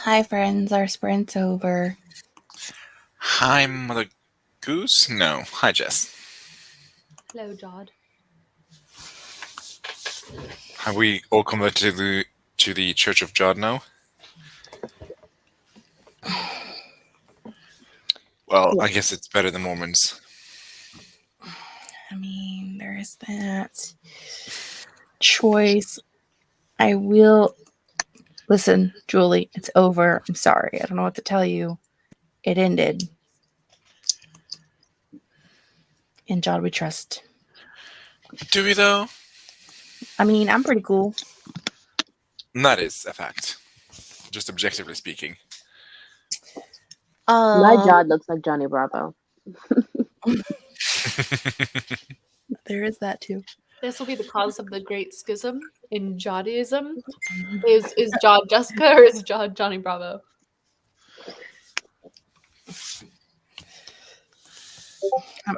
Hi, friends. Our sprint's over. Hi, Mother Goose? No. Hi, Jess. Hello, Jod. Have we all converted to the Church of Jod now? Well, I guess it's better than Mormons. I mean, there is that choice. I will... Listen, Julie, it's over. I'm sorry. I don't know what to tell you. It ended. In Jod we trust. Do we, though? I mean, I'm pretty cool. That is a fact. Just objectively speaking. My Jod looks like Johnny Bravo. There is that too. This will be the cause of the great schism in Jodism. Is Jod Jessica or is Jod Johnny Bravo?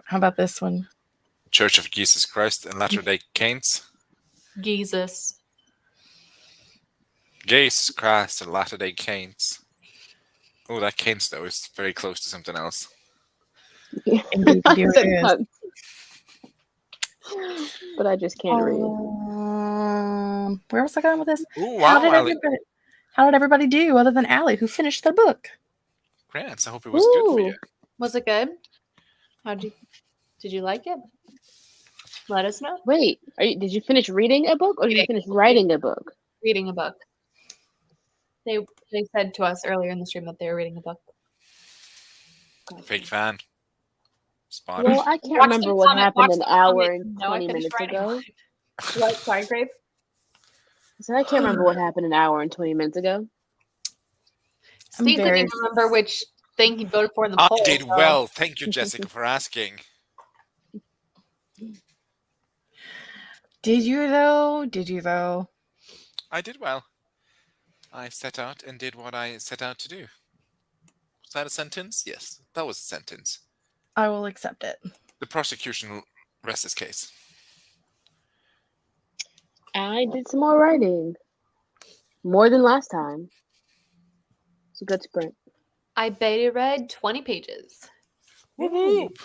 How about this one? Church of Jesus Christ and Latter-day Saints. Jesus. Jesus Christ and Latter-day Saints. Oh, that Saints though is very close to something else. Indeed, dear Said it is. cunt. But I just can't read. Where was I going with this? Ooh, How wow, did Allie. everybody do other than Allie, who finished their book? Grants, I hope it was good for Ooh. you. Was it good? Did you like it? Let us know. Wait, did you finish reading a book or did you finish writing a book? Reading a book. They said to us earlier in the stream that they were reading a book. Fake fan. Spotted. Well, I can't Watch remember the what comment, happened watch an the hour comment. and No, I 20 finished minutes writing ago. What? Sorry, Grape? So I can't remember what happened an hour and 20 minutes ago. Steve didn't even remember which thing he voted for in the I poll. did so- well. Thank you, Jessica, for asking. Did you though? I did well. I set out and did what I set out to do. Was that a sentence? Yes, that was a sentence. I will accept it. The prosecution will rest its case. I did some more writing. More than last time. It's a good sprint. I beta read 20 pages. Whoop.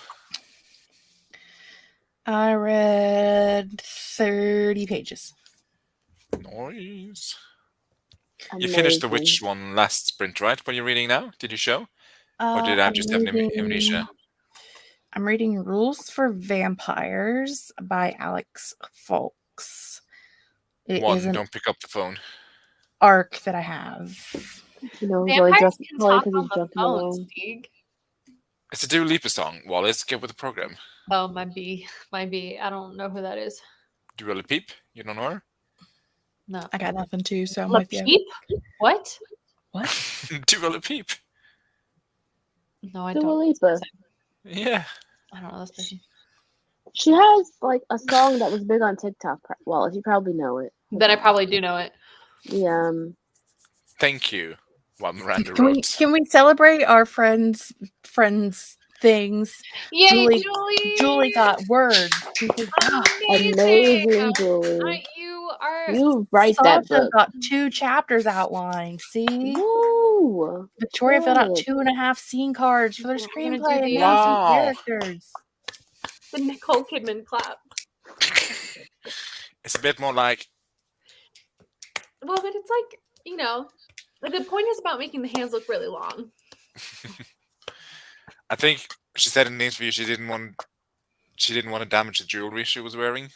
I read 30 pages. Nice. You finished the Amazing. witch one last sprint, right? What are you reading now? Did you show? Or did I just have amnesia? I'm reading Rules for Vampires by Alex Folks. It is an Don't pick up the phone. arc that I have. You know, he's really Vampires drunk, can probably talk because on he's the drunk in the phone, room. Steve. It's a Dua Lipa song. Wallace, get with the program. Oh, might be. I don't know who that is. Dua Lipa? You don't know her? No. I got nothing too, so I'm La with you. Peep? What? What? Dua Lipa. No, I Dua don't. Lipa. Yeah. I don't know this person. She has like a song that was big on TikTok. Well, if you probably know it. Then I probably do know it. Yeah. Thank you. What Miranda Can wrote. we celebrate our friends things? Yay, Julie got words. Because, Amazing, Julie. You write that Sasha book. got 2 chapters outlined. See? Woo! Victoria filled out Good. 2.5 scene cards for their We're gonna do screenplay and the, named some Wow. characters. The Nicole Kidman clap. It's a bit more like, Well, but it's like, like the point is about making the hands look really long. I think she said in the interview she didn't want to damage the jewelry she was wearing,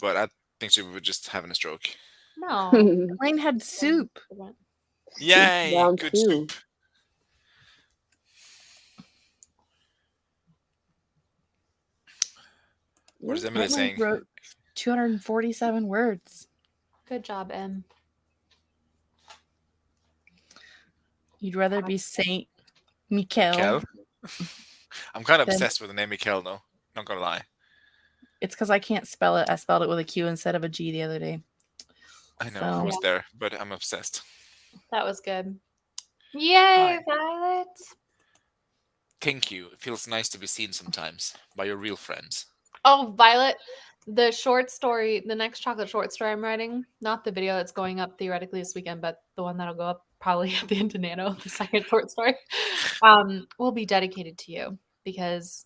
but I think she was just having a stroke. No. Rain had soup. Yay! Round Good 2. soup. What is Emily saying? Wrote 247 words. Good job, Em. You'd rather be Saint Michael. Kel? I'm kind of Then- obsessed with the name Mikel, though. Not gonna lie. It's because I can't spell it. I spelled it with a Q instead of a G the other day. I know, So- I was there, but I'm obsessed. That was good. Yay, Violet. Thank you. It feels nice to be seen sometimes by your real friends. Oh, Violet, the short story, the next chocolate short story I'm writing, not the video that's going up theoretically this weekend, but the one that'll go up probably at the end of Nano, the second short story, will be dedicated to you because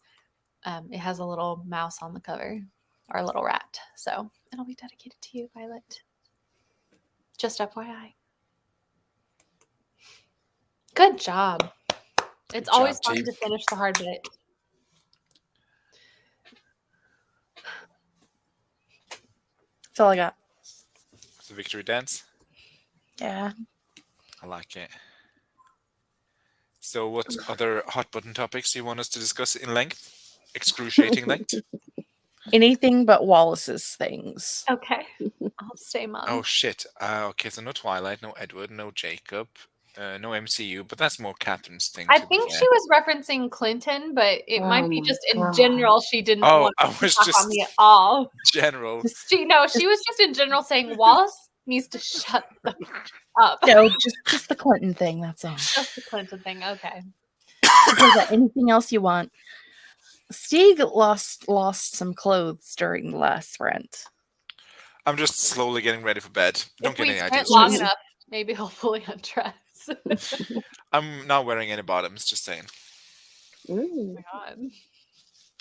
it has a little mouse on the cover, or a little rat. So it'll be dedicated to you, Violet. Just FYI. Good job. It's Good always job, fun team. to finish the hard bit. That's all I got. It's a victory dance. Yeah. I like it. So what other hot button topics do you want us to discuss in length? Excruciating length? Anything but Wallace's things. Okay. I'll stay mum. Oh shit. Okay, so no Twilight, no Edward, no Jacob, no MCU, but that's more Catherine's thing. I to be think fair. she was referencing Clinton, but it might be my just in God. general she didn't Oh, want I to was talk just on me at all. general. She was just in general saying Wallace needs to shut the up. No, just the Clinton thing, that's all. Just the Clinton thing. Okay. Is there anything else you want? Stieg lost some clothes during the last rent. I'm just slowly getting ready for bed. Don't If get we any sprint ideas. long enough, maybe he'll fully undress. I'm not wearing any bottoms, just saying. Mm, God.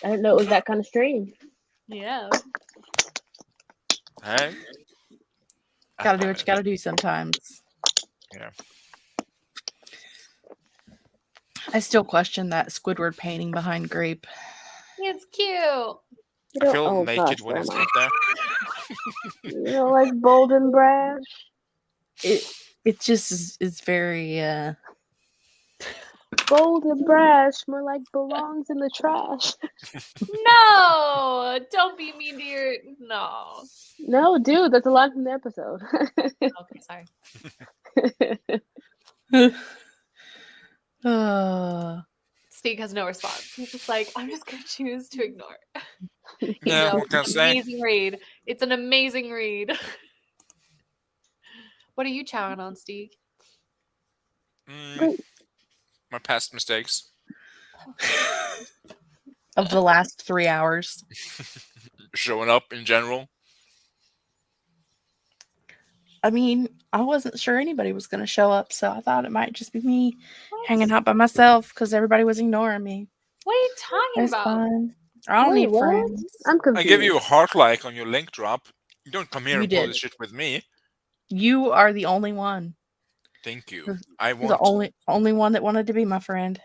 I didn't know it was that kind of stream. Yeah. Hey? Gotta do what you gotta do sometimes. Yeah. I still question that Squidward painting behind Grape. It's cute. You I don't, feel oh naked gosh, when it's Grandma. not there. You know, like bold and brash. It just is very Bold and brash, more like belongs in the trash. No, don't be mean to your no. No, dude, that's a line from the episode. Okay, sorry. Steve has no response. He's just like, I'm just gonna choose to ignore. Yeah, No, what can I it's an say? amazing read. It's an amazing read. What are you chowing on, Steve? My past mistakes. of the last 3 hours. Showing up in general. I mean, I wasn't sure anybody was going to show up, so I thought it might just be me What? hanging out by myself because everybody was ignoring me. What are you talking It's about? fine. I don't Wait, need what? friends. I'm confused. I gave you a heart like on your link drop. You don't come here You and pull did. this shit with me. You are the only one. Thank you. I You're the want. only one that wanted to be my friend.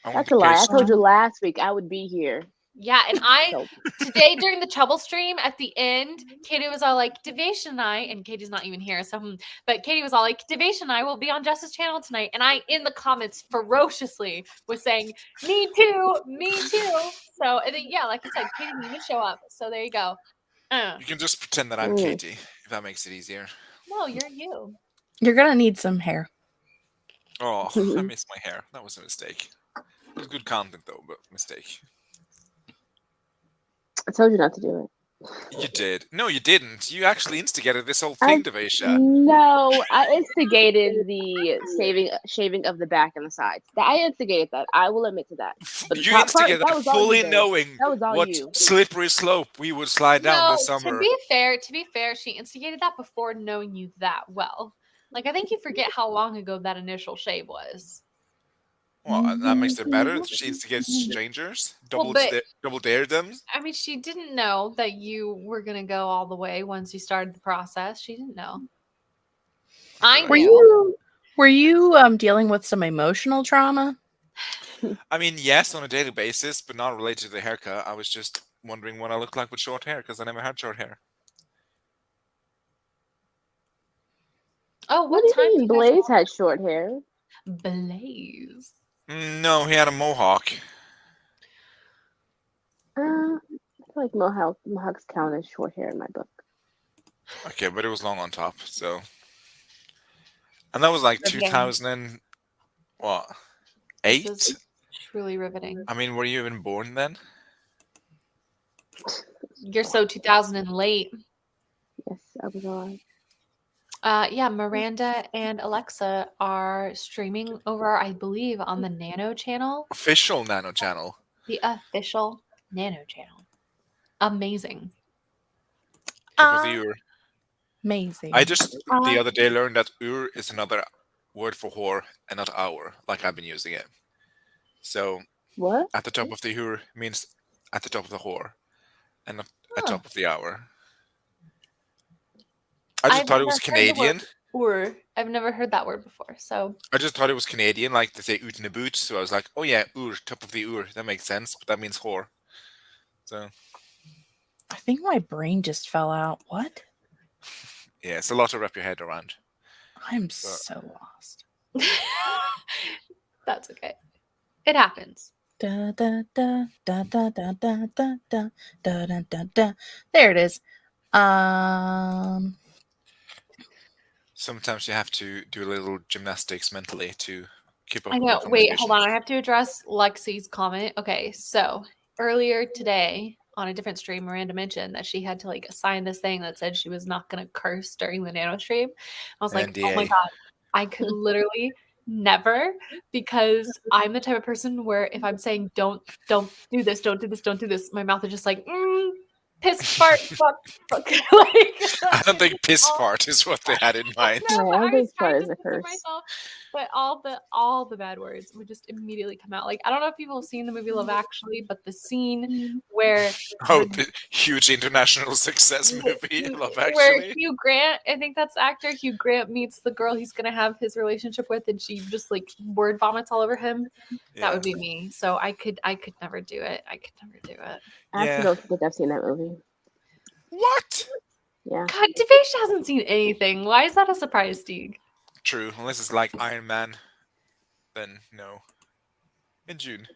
I want That's a lie. I pissed. told you last week I would be here. Yeah, and I So, today during the Trouble stream at the end, Katie was all like, Devasia and I, and Katie's not even here, so but Katie was all like, Devasia and I will be on Jess's channel tonight. And I in the comments ferociously was saying, me too, me too. So and then yeah, like I said, Katie didn't even show up. So there you go. You can just pretend that I'm Mm. Katie, if that makes it easier. No, you're you. You're going to need some hair. Oh, I missed my hair. That was a mistake. It was good content though, but mistake. I told you not to do it. You did. No, you didn't. You actually instigated this whole thing, Devasia. No, I instigated the shaving of the back and the sides. I instigated that. I will admit to that. But the You top part, instigated that that was all you, fully babe. knowing That was all what you. slippery slope we would slide down No, this summer. to be fair, she instigated that before knowing you that well. Like I think you forget how long ago that initial shave was. Well, that makes it better. She instigates strangers, Well, double dare them. I mean, she didn't know that you were gonna go all the way once you started the process. She didn't know. I knew. Were you dealing with some emotional trauma? I mean, yes, on a daily basis, but not related to the haircut. I was just wondering what I looked like with short hair because I never had short hair. Oh, What do you time mean? do you guys Blaze want? had short hair. Blaze. No, he had a mohawk. I feel like mohawks count as short hair in my book. Okay, but it was long on top, so. And that was like Riveting. 2000 and what? 8? This is truly riveting. I mean, were you even born then? You're so 2000 and late. Yes, I was on. Yeah, Miranda and Alexa are streaming over, I believe, on the Nano channel, Official Nano channel. the official Nano channel. Amazing. With Ur. Amazing. I just the other day learned that Ur is another word for whore and not hour, like I've been using it. So What? at the top of the hour means at the top of the whore, and not at Huh. top of the hour. I just I've thought it was never heard the Canadian. word I've never heard that word before. So I just thought it was Canadian, like they say "oot in the boot." So I was like, "Oh yeah, top of the that makes sense." But that means whore. So I think my brain just fell out. What? yeah, it's a lot to wrap your head around. I'm so lost. that's okay. It happens. Da, da, da, da, da, da, da, da, da, da, da, da, da. There it is. Sometimes you have to do a little gymnastics mentally to keep up I with know. the Wait, hold conversation. on. I have to address Lexi's comment. Okay, so earlier today on a different stream, Miranda mentioned that she had to like assign this thing that said she was not going to curse during the nano stream. I was like, oh my NDA. god, I could literally never, because I'm the type of person where if I'm saying don't do this, don't do this, don't do this, my mouth is just like piss fart fuck. Like, I don't think piss all- fart is what they had in mind. No, Yeah, but I don't I think was trying fart to is a censor curse. myself, but all the bad words would just immediately come out. Like I don't know if people have seen the movie Love Actually, but the scene where Oh, huge international success movie, Love where Actually. Hugh Grant, I think that's the actor, Hugh Grant meets the girl he's gonna have his relationship with, and she just like word vomits all over him. That would be me. So I could never do it. I could never do it. I actually don't think I've seen that movie. What? Yeah. God, Devasia hasn't seen anything. Why is that a surprise, Steve? True, unless it's like Iron Man, then no. In June.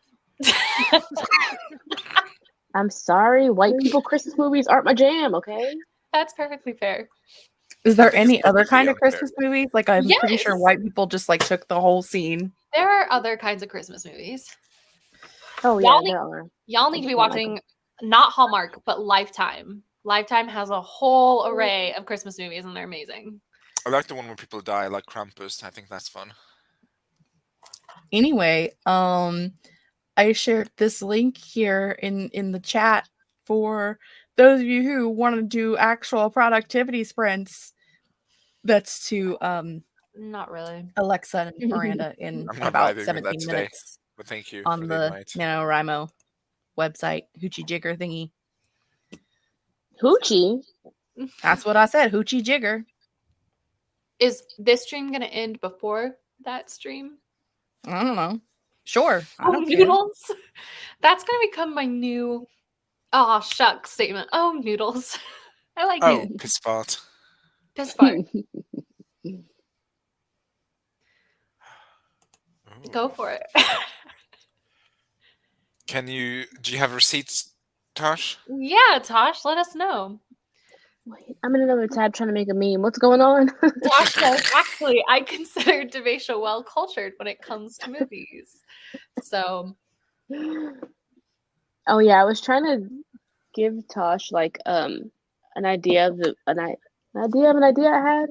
I'm sorry, white people Christmas movies aren't my jam, okay? That's perfectly fair. Is I there think any it's other perfectly kind of unfair. Christmas movies? Like, I'm pretty sure Yes! white people just like took the whole scene. There are other kinds of Christmas movies. Oh yeah, there are. Y'all need to be watching not Hallmark, but Lifetime. Lifetime has a whole array of Christmas movies, and they're amazing. I like the one where people die, like Krampus. I think that's fun. Anyway, I shared this link here in the chat for those of you who want to do actual productivity sprints. That's to Not really. Alexa and Miranda in I'm not about vibing with that 17 today. minutes But thank you on for the invite. NaNoWriMo website, Hoochie Jigger thingy. Hoochie? That's what I said, Hoochie Jigger. Is this stream going to end before that stream? I don't know. Sure. I Oh, don't care. noodles. That's going to become my new oh shucks statement. Oh, noodles. I like Oh, it. piss fart. Piss fart. Go for it. Do you have receipts, Tosh? Yeah, Tosh, let us know. Wait, I'm in another tab trying to make a meme. What's going on? Tosh says, actually, I consider Devasia well cultured when it comes to movies. So Oh yeah, I was trying to give Tosh like an idea of an idea of an idea I had.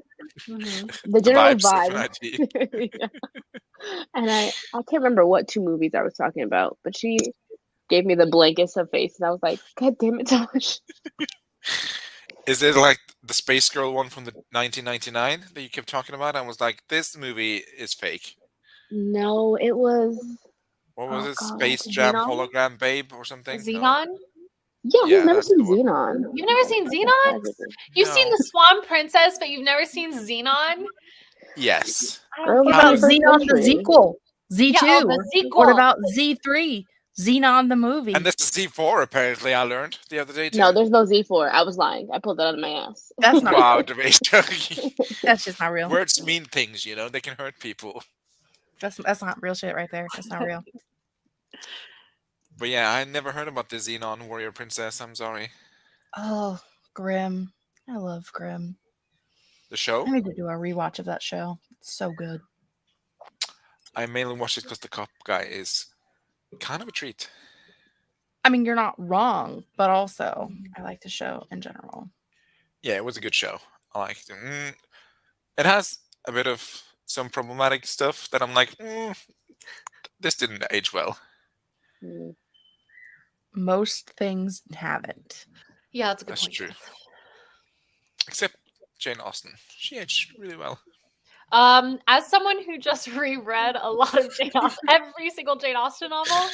The general vibes of vibe. an idea. Yeah. And I can't remember what 2 movies I was talking about, but she gave me the blankest of face, and I was like, God damn it, Tosh. Is it like the Space Girl one from the 1999 that you kept talking about? I was like, this movie is fake. No, it was. What was Oh, it? God, Space Jam Xenon? Hologram Babe or something? Xenon? No. Yeah, Yeah, who's never that's seen the one. Xenon? You've never seen Xenon? You've seen No. The Swan Princess, but you've never seen Xenon? Yes. I Early What don't about get it. 21st Xenon the century. sequel? Z2? Yeah, oh, the sequel. What about Z3? Xenon the movie. And there's the C4, apparently, I learned the other day, too. No, there's no Z4. I was lying. I pulled that out of my ass. That's not Wow, real. Devasia. That's just not real. Words mean things, they can hurt people. That's not real shit right there. That's not real. But yeah, I never heard about the Xenon Warrior Princess. I'm sorry. Oh, Grimm. I love Grimm. The show? I need to do a rewatch of that show. It's so good. I mainly watched it because the cop guy is kind of a treat. I mean, you're not wrong, but also I like the show in general. Yeah, it was a good show. I liked it. It has a bit of some problematic stuff that I'm like, this didn't age well. Most things haven't. Yeah, that's a good That's point. true. Except Jane Austen. She aged really well. As someone who just reread a lot of Jane Austen, every single Jane Austen novel,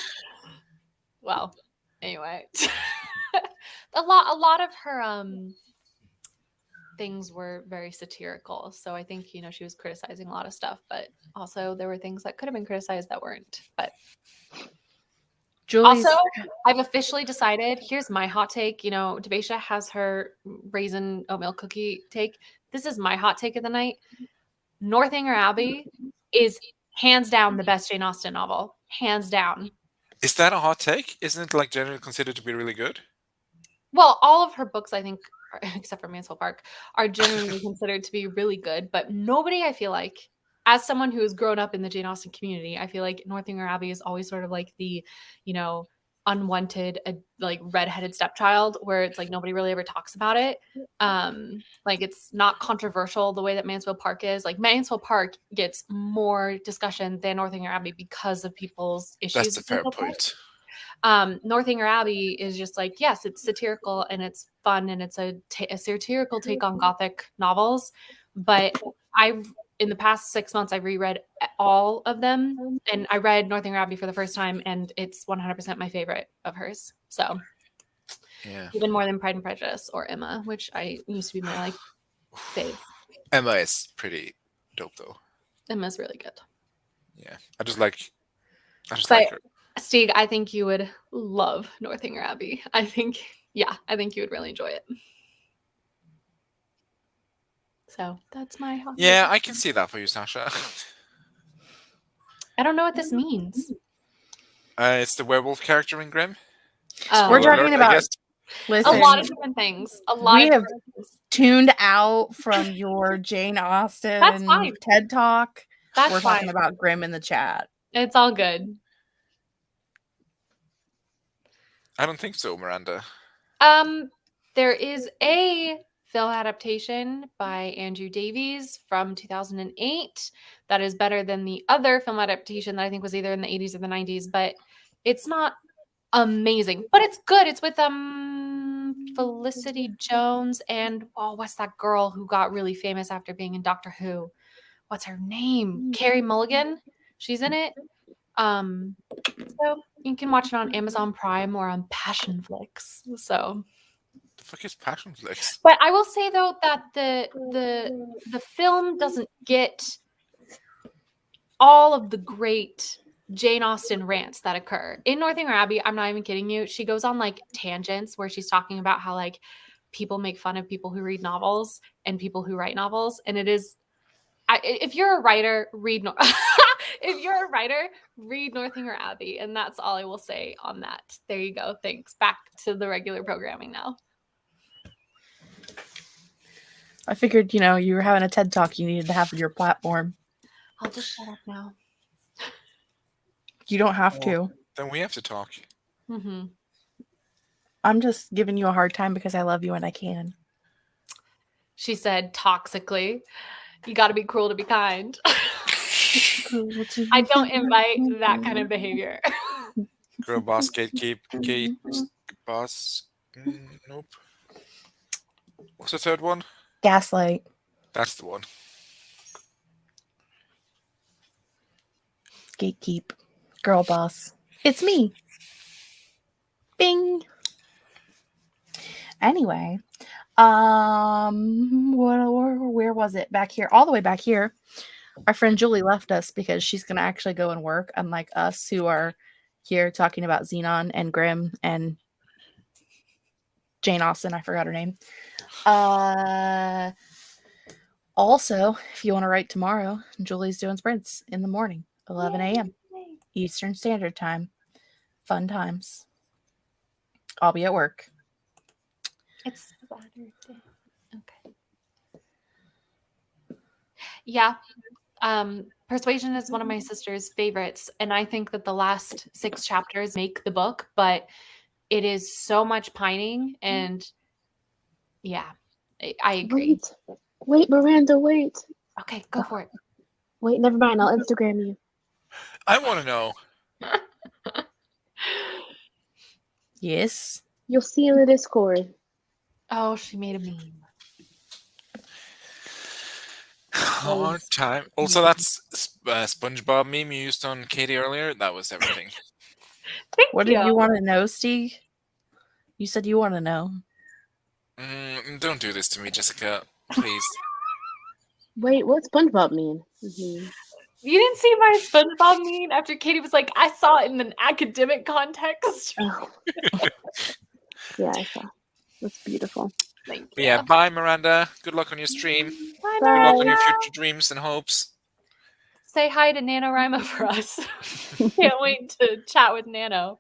well, anyway, a lot of her things were very satirical. So I think, you know, she was criticizing a lot of stuff, but also there were things that could have been criticized that weren't. But Julie's also, I've officially decided, here's my hot take. You know, Debasia has her raisin oatmeal cookie take. This is my hot take of the night. Northanger Abbey is hands down the best Jane Austen novel. Hands down. Is that a hot take? Isn't it like generally considered to be really good? Well, all of her books, I think, except for Mansfield Park, are generally considered to be really good. But nobody, I feel like, as someone who has grown up in the Jane Austen community, I feel like Northanger Abbey is always sort of like the, you know, unwanted, like redheaded stepchild, where it's like nobody really ever talks about it. Like it's not controversial the way that Mansfield Park is. Like Mansfield Park gets more discussion than Northanger Abbey because of people's issues. That's a with fair Mansfield Park. point. Northanger Abbey is just like, yes, it's satirical and it's fun and it's a satirical take on Gothic novels. But in the past 6 months, I've reread all of them, and I read Northanger Abbey for the first time, and it's 100% my favorite of hers. So Yeah. even more than Pride and Prejudice or Emma, which I used to be my like fave. Emma is pretty dope though. Emma's really good. Yeah. I just like her. Stieg, I think you would love Northanger Abbey. I think you would really enjoy it. So that's my hot Yeah, take. I can see that for you, Sasha. I don't know what this means. It's the werewolf character in Grimm. we're Oh, talking I about guess. a listen, lot of different things. we have Different things. tuned out from your Jane Austen fine. TED Talk. That's We're fine. talking about Grimm in the chat. It's all good. I don't think so, Miranda. There is a film adaptation by Andrew Davies from 2008 that is better than the other film adaptation that I think was either in the 80s or the 90s, but it's not amazing, but it's good. It's with Felicity Jones and what's that girl who got really famous after being in Doctor Who? What's her name? Carey Mulligan. She's in it. So you can watch it on Amazon Prime or on Passionflix. So The fuck is Passionflix? but I will say though that the film doesn't get all of the great Jane Austen rants that occur in Northanger Abbey. I'm not even kidding you. She goes on like tangents where she's talking about how like people make fun of people who read novels and people who write novels, and it is. If you're a writer, read Northanger Abbey, and that's all I will say on that. There you go. Thanks. Back to the regular programming now. I figured, you know, you were having a TED Talk, you needed to have your platform. I'll just shut up now. You don't have to. Then we have to talk. Mm-hmm. I'm just giving you a hard time because I love you and I can. She said toxically. You got to be cruel to be kind. I don't invite that kind of behavior. Girl boss, gatekeep, gate boss. Nope. What's the third one? Gaslight. That's the one. Gatekeep. Girl boss. It's me. Bing. Anyway. Where was it? Back here. All the way back here. Our friend Julie left us because she's going to actually go and work, unlike us who are here talking about Xenon and Grimm and Jane Austen. I forgot her name. Also, if you want to write tomorrow, Julie's doing sprints in the morning, 11 a.m. Eastern Standard Time. Fun times. I'll be at work. It's Saturday. Okay. Yeah. Persuasion is one of my sister's favorites, and I think that the last 6 chapters make the book, but it is so much pining, and yeah, I agree. Wait, Miranda, wait. Okay, go for it. Wait, never mind. I'll Instagram you. I want to know. Yes. You'll see in the Discord. Oh, she made a meme. hard time. Also, that's SpongeBob meme you used on Katie earlier. That was everything. Thank What you. did you want to know, Steve? You said you want to know. Don't do this to me, Jessica. Please. Wait, what's SpongeBob mean? Mhm. You didn't see my SpongeBob meme after Katie was like, I saw it in an academic context. Oh. Yeah, I saw. That's beautiful. Thank But you. yeah, bye, Miranda. Good luck on your stream. Bye, Bye. Good luck on your Miranda. future dreams and hopes. Say hi to NaNoWriMo for us. Can't wait to chat with Nano.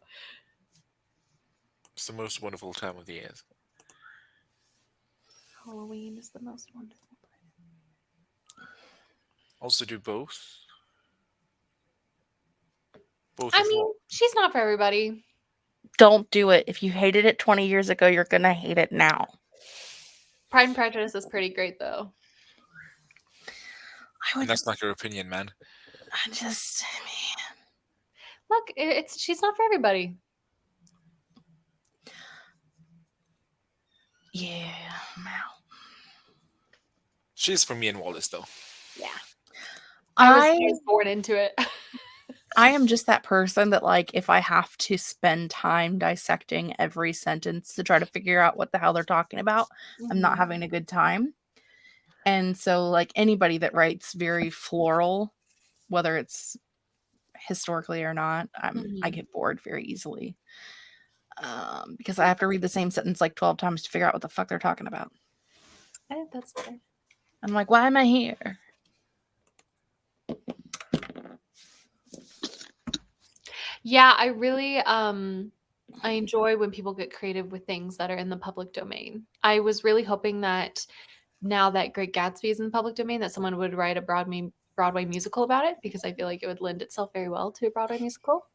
It's the most wonderful time of the year. Halloween is the most wonderful. Also do both. Both I of mean, what? she's not for everybody. Don't do it. If you hated it 20 years ago, you're going to hate it now. Pride and Prejudice is pretty great, though. And that's not your opinion, man. I just, man. Look, she's not for everybody. Yeah. She's for me and Wallace, though. Yeah. I I was born into it. I am just that person that, like, if I have to spend time dissecting every sentence to try to figure out what the hell they're talking about, I'm not having a good time. And so, like, anybody that writes very floral, whether it's historically or not, I get bored very easily. Because I have to read the same sentence like 12 times to figure out what the fuck they're talking about. I think that's fair. I'm like, why am I here? Yeah, I really I enjoy when people get creative with things that are in the public domain. I was really hoping that now that Great Gatsby is in the public domain, that someone would write a Broadway musical about it, because I feel like it would lend itself very well to a Broadway musical.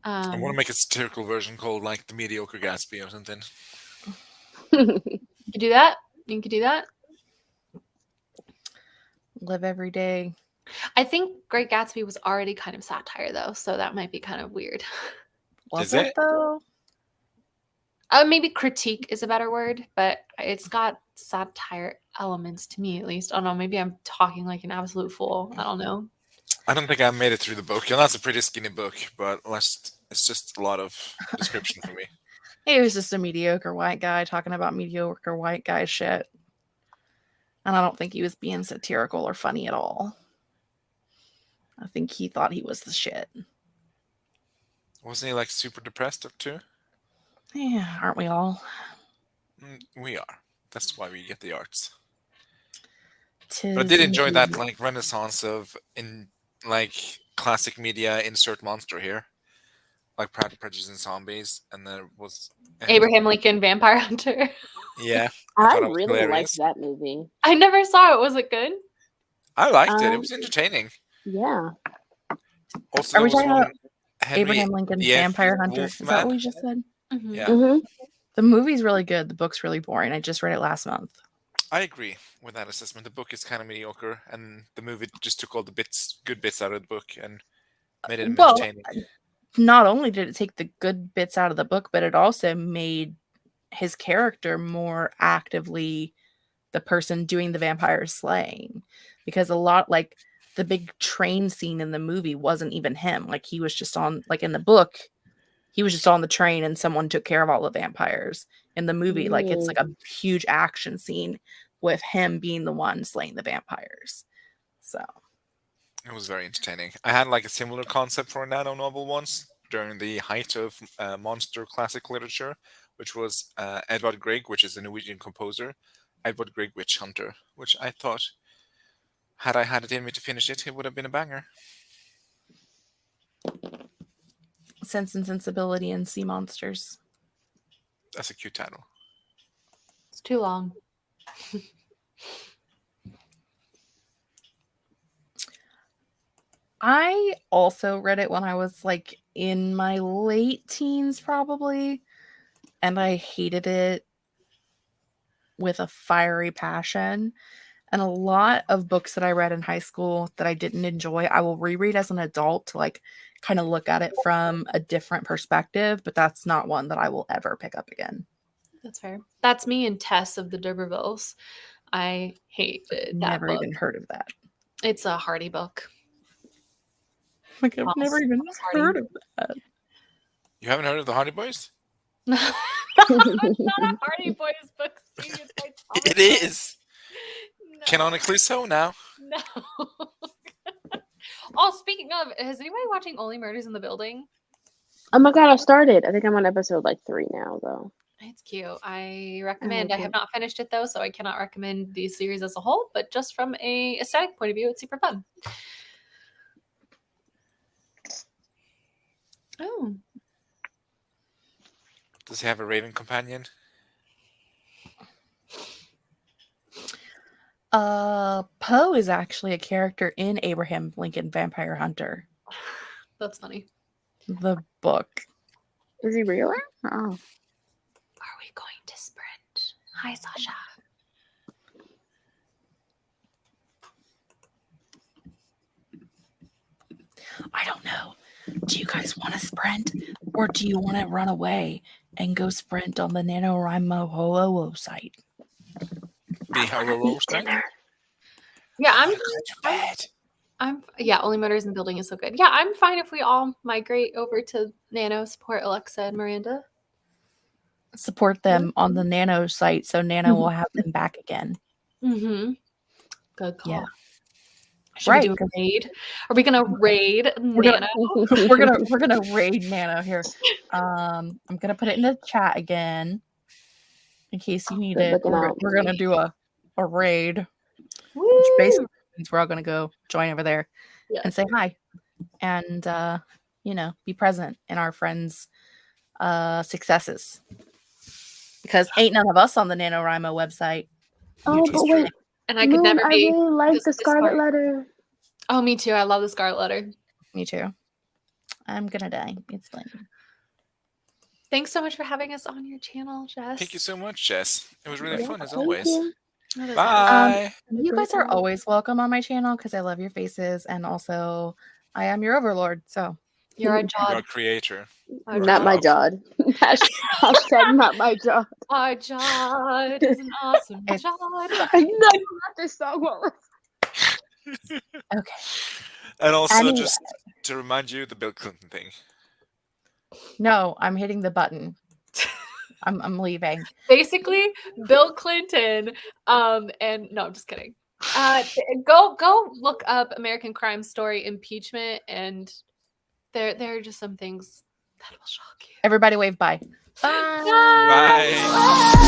I want to make a satirical version called like The Mediocre Gatsby or something. You could do that. You could do that. Live every day. I think Great Gatsby was already kind of satire, though, so that might be kind of weird. Was Is it it? though? Maybe critique is a better word, but it's got satire elements to me, at least. I don't know. Maybe I'm talking like an absolute fool. I don't know. I don't think I made it through the book. And that's a pretty skinny book, but it's just a lot of description for me. He was just a mediocre white guy talking about mediocre white guy shit. And I don't think he was being satirical or funny at all. I think he thought he was the shit. Wasn't he like super depressed too? Yeah, aren't we all? We are. That's why we get the arts. Tis But I did enjoy that indeed. like renaissance of in like classic media insert monster here, like Pride and Prejudice and Zombies, and there was Abraham Lincoln Vampire Hunter. Yeah, I thought it was really hilarious. liked that movie. I never saw it. Was it good? I liked it. It was entertaining. Yeah. Also, Are we there was talking one about Henry Abraham Lincoln the Vampire Hunter? Is that Wolfman. what we just said? Mhm. Yeah, Mm-hmm. The movie's really good. The book's really boring. I just read it last month. I agree with that assessment. The book is kind of mediocre, and the movie just took all the good bits out of the book and made it Well, entertaining. not only did it take the good bits out of the book, but it also made his character more actively the person doing the vampire slaying. Because a lot, like, the big train scene in the movie wasn't even him. Like, he was just on, like, in the book, he was just on the train and someone took care of all the vampires. In the movie, like, it's like a huge action scene with him being the one slaying the vampires. So It was very entertaining. I had like a similar concept for a nano novel once during the height of monster classic literature, which was Edvard Grieg, which is a Norwegian composer, Edvard Grieg Witch Hunter, which I thought, had I had it in me to finish it, it would have been a banger. Sense and Sensibility and Sea Monsters. That's a cute title. It's too long. I also read it when I was like in my late teens, probably, and I hated it with a fiery passion. And a lot of books that I read in high school that I didn't enjoy, I will reread as an adult to like kind of look at it from a different perspective, but that's not one that I will ever pick up again. That's fair. That's me and Tess of the D'Urbervilles. I hated that Never book. even heard of that. It's a Hardy book. Like I've never even Thomas Hardy. heard of that. You haven't heard of the Hardy Boys? It's not a Hardy Boys book. See, it's like Thomas It Hardy. is. No. Canonically so now. No. Oh, speaking of, is anybody watching Only Murders in the Building? Oh my god, I started. I think I'm on episode like 3 now, though. It's cute. I recommend. I like have it. not finished it though, so I cannot recommend the series as a whole. But just from a aesthetic point of view, it's super fun. Oh, Does he have a raven companion? Poe is actually a character in Abraham Lincoln Vampire Hunter, that's funny. the book. Is he real? Oh. Are we going to sprint? Hi, Sasha. I don't know. Do you guys want to sprint, or do you want to run away and go sprint on the NaNoWriMo Ho'owo site? The Harrow side? Yeah, Bad. yeah, Only Murders in the Building is so good. Yeah, I'm fine if we all migrate over to Nano, support Alexa and Miranda. Support them on the Nano site so Nano will have them back again. Mm-hmm. Good call. Yeah. Should Right, we do a raid? Are we gonna raid We're Nano? gonna we're gonna raid Nano here. I'm gonna put it in the chat again in case you need Good it. looking out. We're gonna do a raid, which Woo! basically means we're all gonna go join over there Yes. and say hi, and be present in our friends' successes. Because ain't none of us on the NaNoWriMo website. Oh, but wait. And I could Moon, never I be. really like this- the this Scarlet part. Letter. Oh, me too. I love the Scarlet Letter. Me too. I'm gonna die. It's fine. Thanks so much for having us on your channel, Jess. Thank you so much, Jess. It was really Yeah, fun as thank always. you. That is Bye. You guys are time. always welcome on my channel because I love your faces, and also I am your overlord. So You're a Our Jod. creator. Our Not my job. Jod. Hashtag not my Jod. Our Jod is an awesome It's- Jod. I know not this song. okay. And also, Anyway. just to remind you, the Bill Clinton thing. No, I'm hitting the button. I'm leaving. Basically, Bill Clinton. And no, I'm just kidding. Go look up American Crime Story impeachment, and there are just some things that will shock you. Everybody wave bye. Bye. Bye.